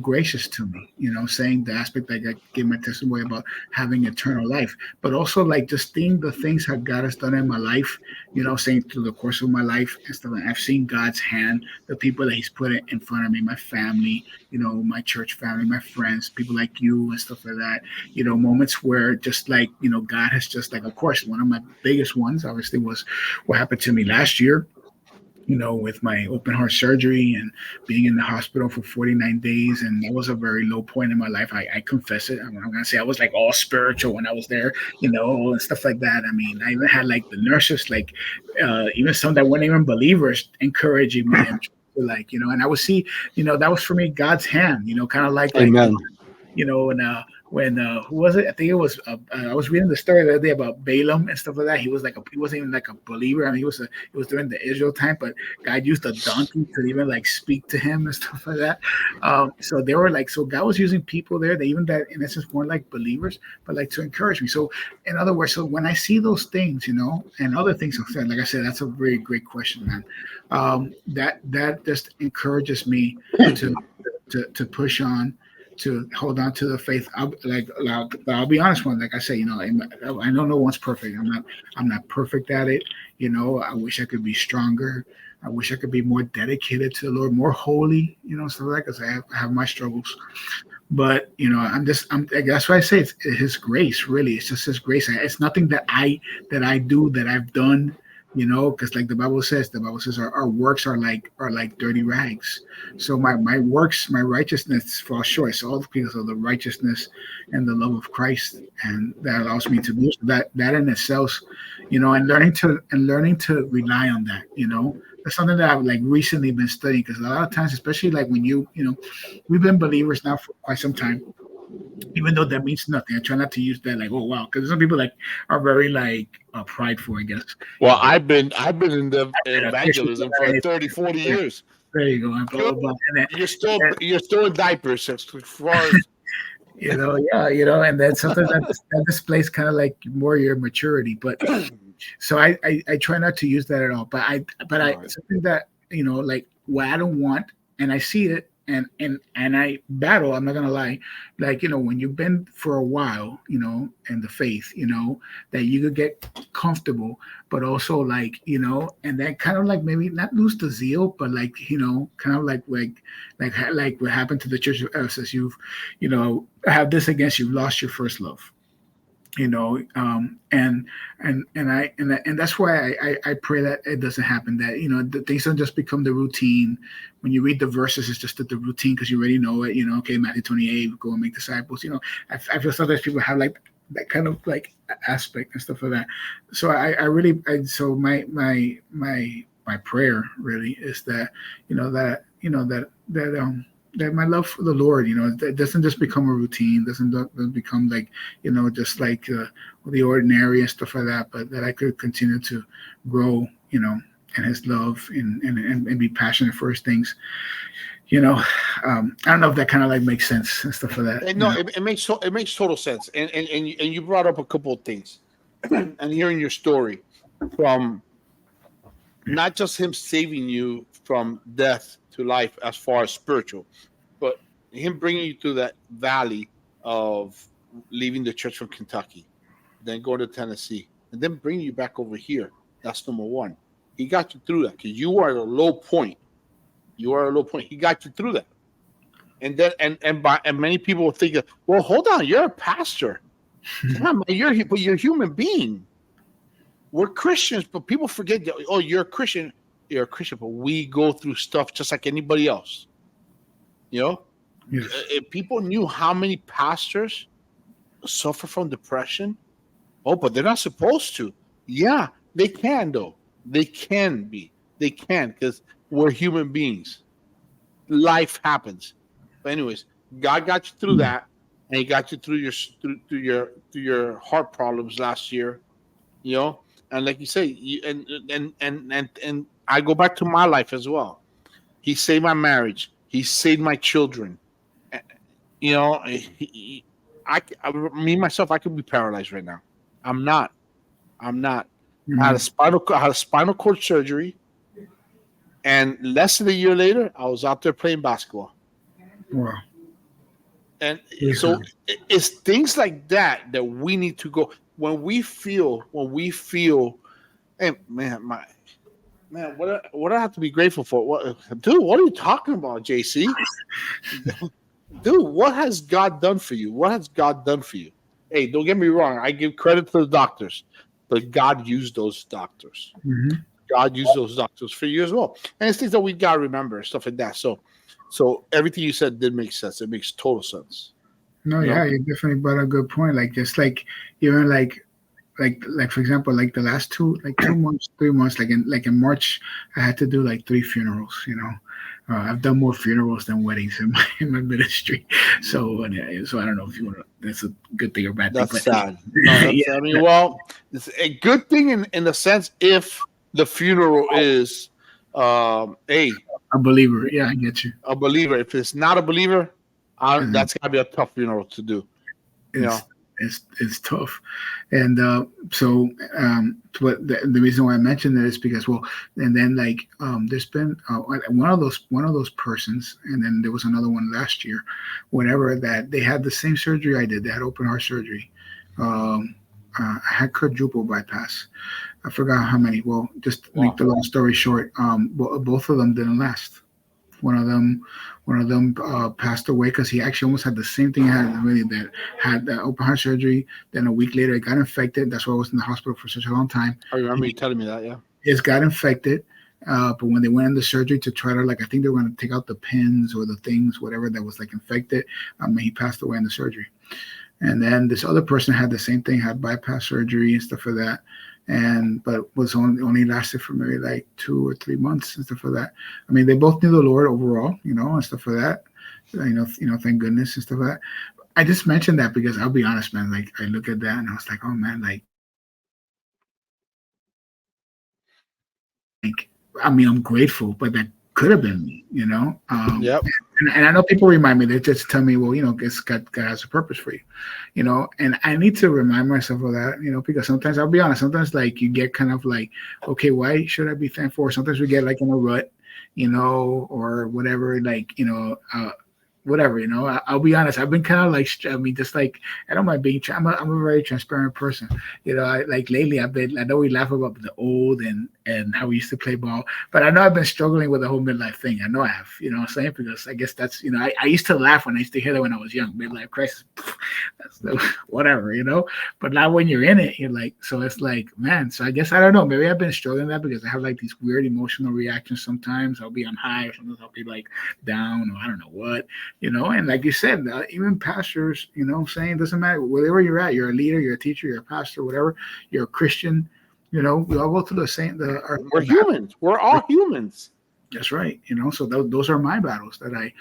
gracious to me, saying the aspect that I gave my testimony about having eternal life, but also like just seeing the things that God has done in my life, saying through the course of my life and stuff. And I've seen God's hand, the people that He's put in front of me, my family, my church family, my friends, people like you and stuff like that, moments where just like, God has just like, of course, one of my biggest ones obviously was what happened to me last year, with my open heart surgery and being in the hospital for 49 days. And that was a very low point in my life. I confess it. I'm going to say I was like all spiritual when I was there, and stuff like that. I mean, I even had like the nurses, like even some that weren't even believers, encouraging me and and I would see, that was for me, God's hand, kind of like, Amen. And when who was it? I think it was I was reading the story the other day about Balaam and stuff like that. He wasn't even like a believer. I mean, it was during the Israel time, but God used a donkey to even like speak to him and stuff like that. So they were like, so God was using people there that even that in essence weren't like believers, but like to encourage me. So in other words, so when I see those things, and other things, like I said, that's a very great question, man. That just encourages me to to push on, to hold on to the faith. I'll be honest, one like I say, I know no one's perfect. I'm not perfect at it. I wish I could be stronger. I wish I could be more dedicated to the Lord, more holy. Stuff like that. I have my struggles, but that's why I say it's His grace. Really, it's just His grace. It's nothing that I do, that I've done. Because like the Bible says our works are like dirty rags. So my works, my righteousness falls short. It's all because of the righteousness and the love of Christ, and that allows me to do that. That in itself, and learning to rely on that. That's something that I've like recently been studying, because a lot of times, especially like when we've been believers now for quite some time, even though that means nothing. I try not to use that like, oh wow, because some people like are very like prideful, I guess. Well, I've been in the Yeah, evangelism for 30, 40 years. there you go. And blah, blah, blah. And You're still in diapers as far as and then sometimes that displays kind of like more your maturity. But so I try not to use that at all. But I Right. something that like what I don't want, and I see it, and I battle. I'm not gonna lie, like when you've been for a while, in the faith, that you could get comfortable, but also like and then kind of like maybe not lose the zeal, but like kind of like what happened to the church of Ephesus. You've have this against you, lost your first love. And that's why I pray that it doesn't happen, that the things don't just become the routine. When you read the verses, it's just the routine because you already know it. Okay, Matthew 28, go and make disciples. I feel sometimes people have like that kind of like aspect and stuff like that. So so my prayer really is that that my love for the Lord, that doesn't just become a routine, doesn't become like, just like the ordinary and stuff like that, but that I could continue to grow, in His love and be passionate for His things. I don't know if that kind of like makes sense and stuff like that. No, it makes total sense. And you brought up a couple of things, and hearing your story from not just Him saving you from death to life as far as spiritual, but Him bringing you through that valley of leaving the church from Kentucky, then going to Tennessee, and then bringing you back over here. That's number one. He got you through that because you were at a low point. He got you through that. And then and many people will think, well, hold on, you're a pastor. Yeah, man, you're a human being. We're Christians, but people forget that, oh, you're a Christian. You're a Christian, but we go through stuff just like anybody else. Yes. If people knew how many pastors suffer from depression, but they're not supposed to. Yeah, they can though. They can because we're human beings. Life happens. But anyways, God got you through that, and He got you through your heart problems last year. And like you say, and I go back to my life as well. He saved my marriage. He saved my children. Me myself, I could be paralyzed right now. I'm not. Mm-hmm. I had a spinal cord surgery, and less than a year later, I was out there playing basketball. Wow. And so it's things like that we need to go when we feel. Hey, man, what I have to be grateful for? Dude, what are you talking about, JC? Dude, what has God done for you? Hey, don't get me wrong. I give credit to the doctors, but God used those doctors. Mm-hmm. God used those doctors for you as well. And it's things that we got to remember, stuff like that. So everything you said did make sense. It makes total sense. No, yeah, you definitely brought a good point. Like, just like, even like like for example, like the last 2 months, 3 months, like in March, I had to do like 3 funerals. I've done more funerals than weddings in my ministry. So I don't know if you want to. That's a good thing or bad thing, That's but sad. No, yeah, that's. I mean, well, it's a good thing in the sense if the funeral is, a a believer. Yeah, I get you. a believer. If it's not a believer, Mhm. that's gotta be a tough funeral to do. You know. It's it's tough, and but the reason why I mentioned that is because and then there's been one of those persons, and then there was another one last year, whatever, that they had the same surgery I did. They had open heart surgery. Um, I had quadruple bypass. I forgot how many. Well, just make Wow. the long story short, both of them didn't last. One of them, passed away because he actually almost had the same thing. I had really that had the open heart surgery. Then a week later, it got infected. That's why I was in the hospital for such a long time. I remember you telling me that. Yeah. It got infected. But when they went into surgery to try to I think they were going to take out the pins or the things, whatever that was infected. He passed away in the surgery. And then this other person had the same thing, had bypass surgery and stuff like that, but was only lasted for maybe 2 or 3 months and stuff like that. I mean, they both knew the Lord overall, and stuff like that. Thank goodness and stuff like that. I just mentioned that because I'll be honest, man. I look at that and I was like, oh man, I mean, I'm grateful, but that could have been me. Yep. And I know people remind me, they just tell me, well, God has a purpose for you, and I need to remind myself of that, because sometimes I'll be honest, sometimes you get kind of okay, why should I be thankful? Or sometimes we get in a rut, or whatever, whatever, I'll be honest. I've been kind of I mean, just I don't mind being, I'm a very transparent person. Lately I know we laugh about the old and how we used to play ball, but I know I've been struggling with the whole midlife thing. I know I have, what I'm saying? Because I guess that's, I used to laugh when I used to hear that when I was young, midlife crisis, that's whatever, but now when you're in it, you're so it's man, so I guess, I don't know, maybe I've been struggling with that because I have these weird emotional reactions. Sometimes I'll be on high, or sometimes I'll be down, or I don't know what, and like you said, even pastors, what I'm saying, it doesn't matter wherever you're at, you're a leader, you're a teacher, you're a pastor, whatever, you're a Christian, we all go through the same, We're humans. We're all humans. that's right. So those are my battles that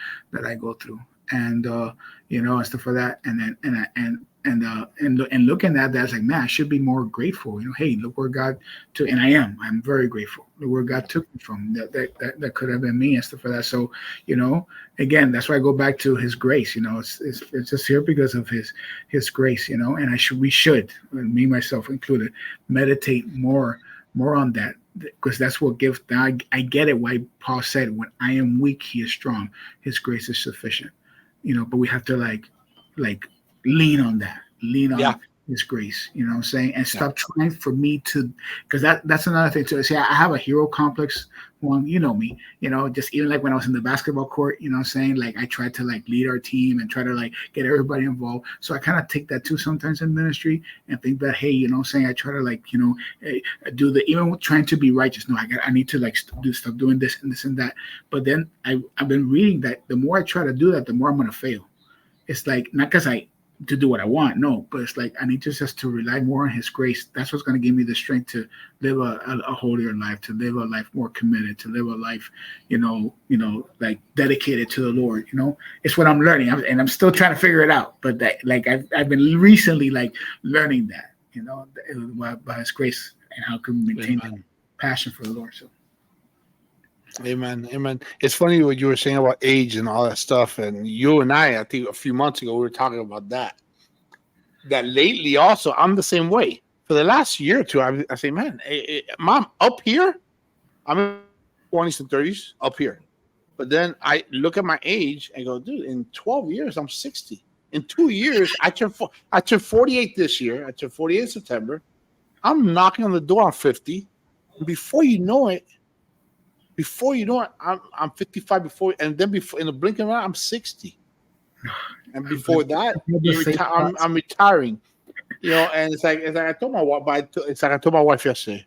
I go through, and and stuff like that. And then and looking at that, it's man, I should be more grateful. Hey, look where God took, and I'm very grateful. Look where God took me from. That could have been me and stuff like that. So again, that's why I go back to His grace. It's just here because of His grace. And we should, me myself included, meditate more on that, because that's what gives. Now I get it why Paul said, when I am weak, He is strong. His grace is sufficient. But we have to lean on that, lean on Yeah. His grace, what I'm saying, and stop trying for me to, because that's another thing too. See, I have a hero complex. One, me, just even when I was in the basketball court, what I'm saying, I tried to lead our team and try to get everybody involved. So I kind of take that too sometimes in ministry and think that, hey, what I'm saying, I try to do even trying to be righteous. No, I need to stop doing this and this and that. But then I've been reading that the more I try to do that, the more I'm gonna fail. It's not because I to do what I want, no, but it's I need just to rely more on His grace. That's what's going to give me the strength to live a holier life, to live a life more committed, to live a life, dedicated to the Lord. It's what I'm learning, and I'm still trying to figure it out. But that, I've been recently learning that, by His grace, and how can we maintain that passion for the Lord. So. Amen. Amen. It's funny what you were saying about age and all that stuff. And you and I think a few months ago, we were talking about that. That lately also, I'm the same way. For the last year or two, I say, man, Mom, up here, I'm in 20s and 30s, up here. But then I look at my age and go, dude, in 12 years, I'm 60. In 2 years, I turned 48 this year. I turned 48 in September. I'm knocking on the door on 50. And before you know it, I'm 55 and then in the blink of an eye, I'm 60. And before that, I'm retiring. And it's like I told my wife, I told my wife yesterday.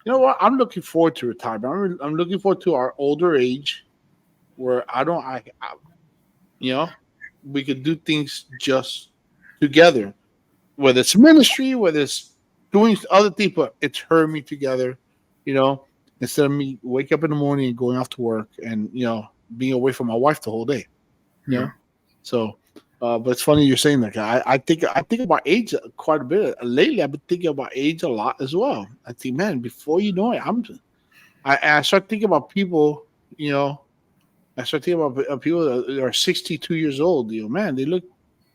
You know what? I'm looking forward to retirement. I'm looking forward to our older age, where we could do things just together, whether it's ministry, whether it's doing other things, but it's her and me together, you know, instead of me wake up in the morning and going off to work and, you know, being away from my wife the whole day, you know? So, but it's funny you're saying that. I think about age quite a bit. Lately, I've been thinking about age a lot as well. I think, man, before you know it, I start thinking about people, you know, I start thinking about people that are 62 years old. You know, man, they look,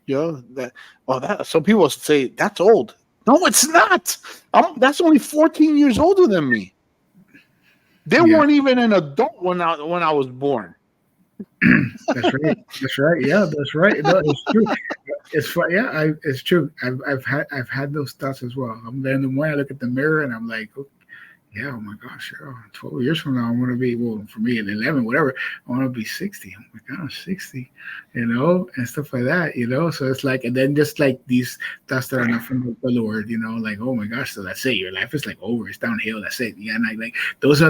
you know, that some people say that's old. No, it's not. That's only 14 years older than me. They weren't even an adult when I was born. That's right. That's right. Yeah, that's right. No, it's true. It's fun. Yeah, it's true. I've had those thoughts as well. I'm there in the morning. I look at the mirror and I'm like, oh, yeah, oh my gosh, 12 years from now, I'm going to be, well, for me, at 11, whatever, I want to be 60. Oh my gosh, 60, you know, and stuff like that, you know. So it's like, and then just like these thoughts that are not from the Lord, you know, like, oh my gosh, so that's it. Your life is like over. It's downhill. That's it. Yeah, and like, those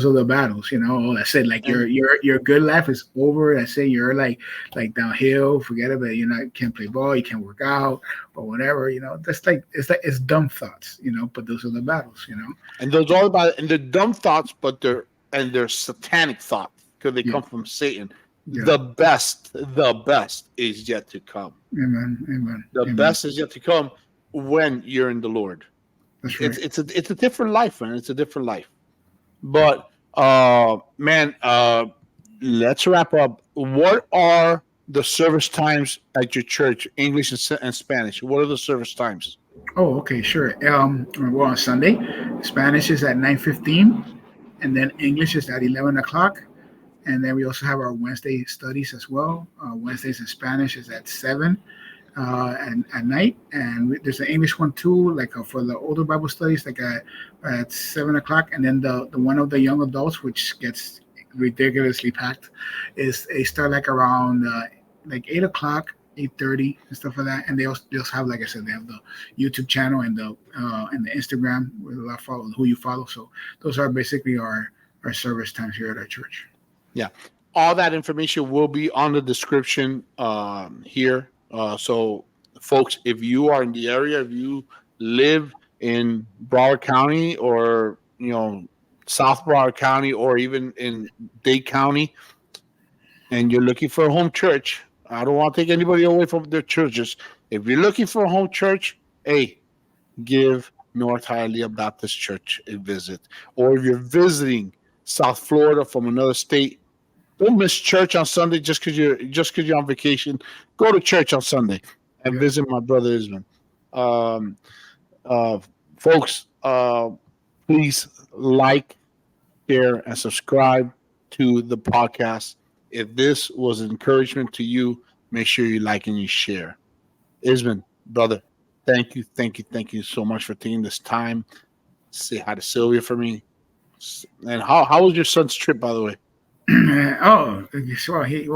are the battles, you know. That's it. Like your good life is over. That's it. You're like downhill. Forget about it. You know, you can't play ball. You can't work out or whatever. You know, that's like it's dumb thoughts, you know. But those are the battles, you know. And those all about and they're dumb thoughts, but they're satanic thoughts because they come from Satan. Yeah. The best is yet to come. Amen. The best is yet to come when you're in the Lord. That's right. It's a different life, man. It's a different life. But man, let's wrap up. What are the service times at your church, English and Spanish? What are the service times? Oh, okay, sure. Well, on Sunday, Spanish is at 9:15, and then English is at 11 o'clock. And then we also have our Wednesday studies as well. Wednesdays in Spanish is at 7 and at night. And there's an English one too, like for the older Bible studies, like at 7 o'clock. And then the one of the young adults, which gets ridiculously packed, is they start like around like 8 o'clock, 8:30 and stuff like that. And they also have, like I said, they have the YouTube channel and the Instagram with a lot of follow who you follow. So those are basically our service times here at our church. Yeah, all that information will be on the description here. So, folks, if you are in the area, if you live in Broward County or, you know, South Broward County or even in Dade County, and you're looking for a home church, I don't want to take anybody away from their churches. If you're looking for a home church, hey, give North Hialeah Baptist Church a visit. Or if you're visiting South Florida from another state, don't miss church on Sunday just because you're on vacation. Go to church on Sunday and visit my brother Isman. Folks, please like, share, and subscribe to the podcast. If this was an encouragement to you, make sure you like and you share. Isman, brother, thank you so much for taking this time. Say hi to Sylvia for me. And how was your son's trip, by the way? Well,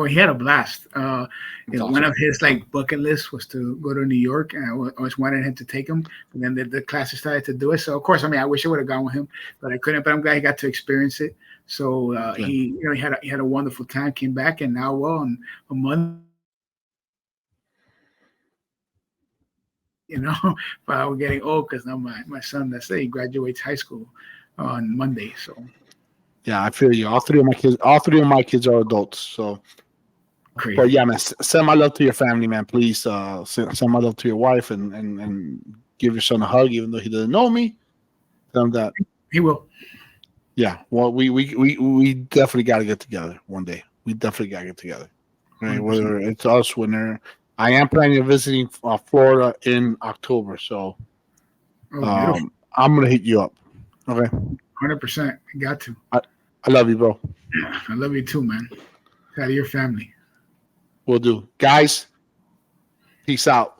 he had a blast. Awesome. One of his like bucket lists was to go to New York, and I always wanted him to take him. And then the classes started to do it. So of course, I mean, I wish I would have gone with him, but I couldn't. But I'm glad he got to experience it. So he had a wonderful time. Came back, and now on a month, but we're getting old because now my son, let's say, he graduates high school on Monday. So. Yeah, I feel you. All three of my kids are adults. So, Crazy. But yeah, man, send my love to your family, man. Please send my love to your wife and give your son a hug, even though he doesn't know me. Tell him that he will. Yeah, well, we definitely got to get together one day. We definitely got to get together. Right? Whether it's us, I am planning on visiting Florida in October, so I'm gonna hit you up. Okay. 100%. Got to. I love you, bro. Yeah, I love you too, man. Out of your family. Will do. Guys, peace out.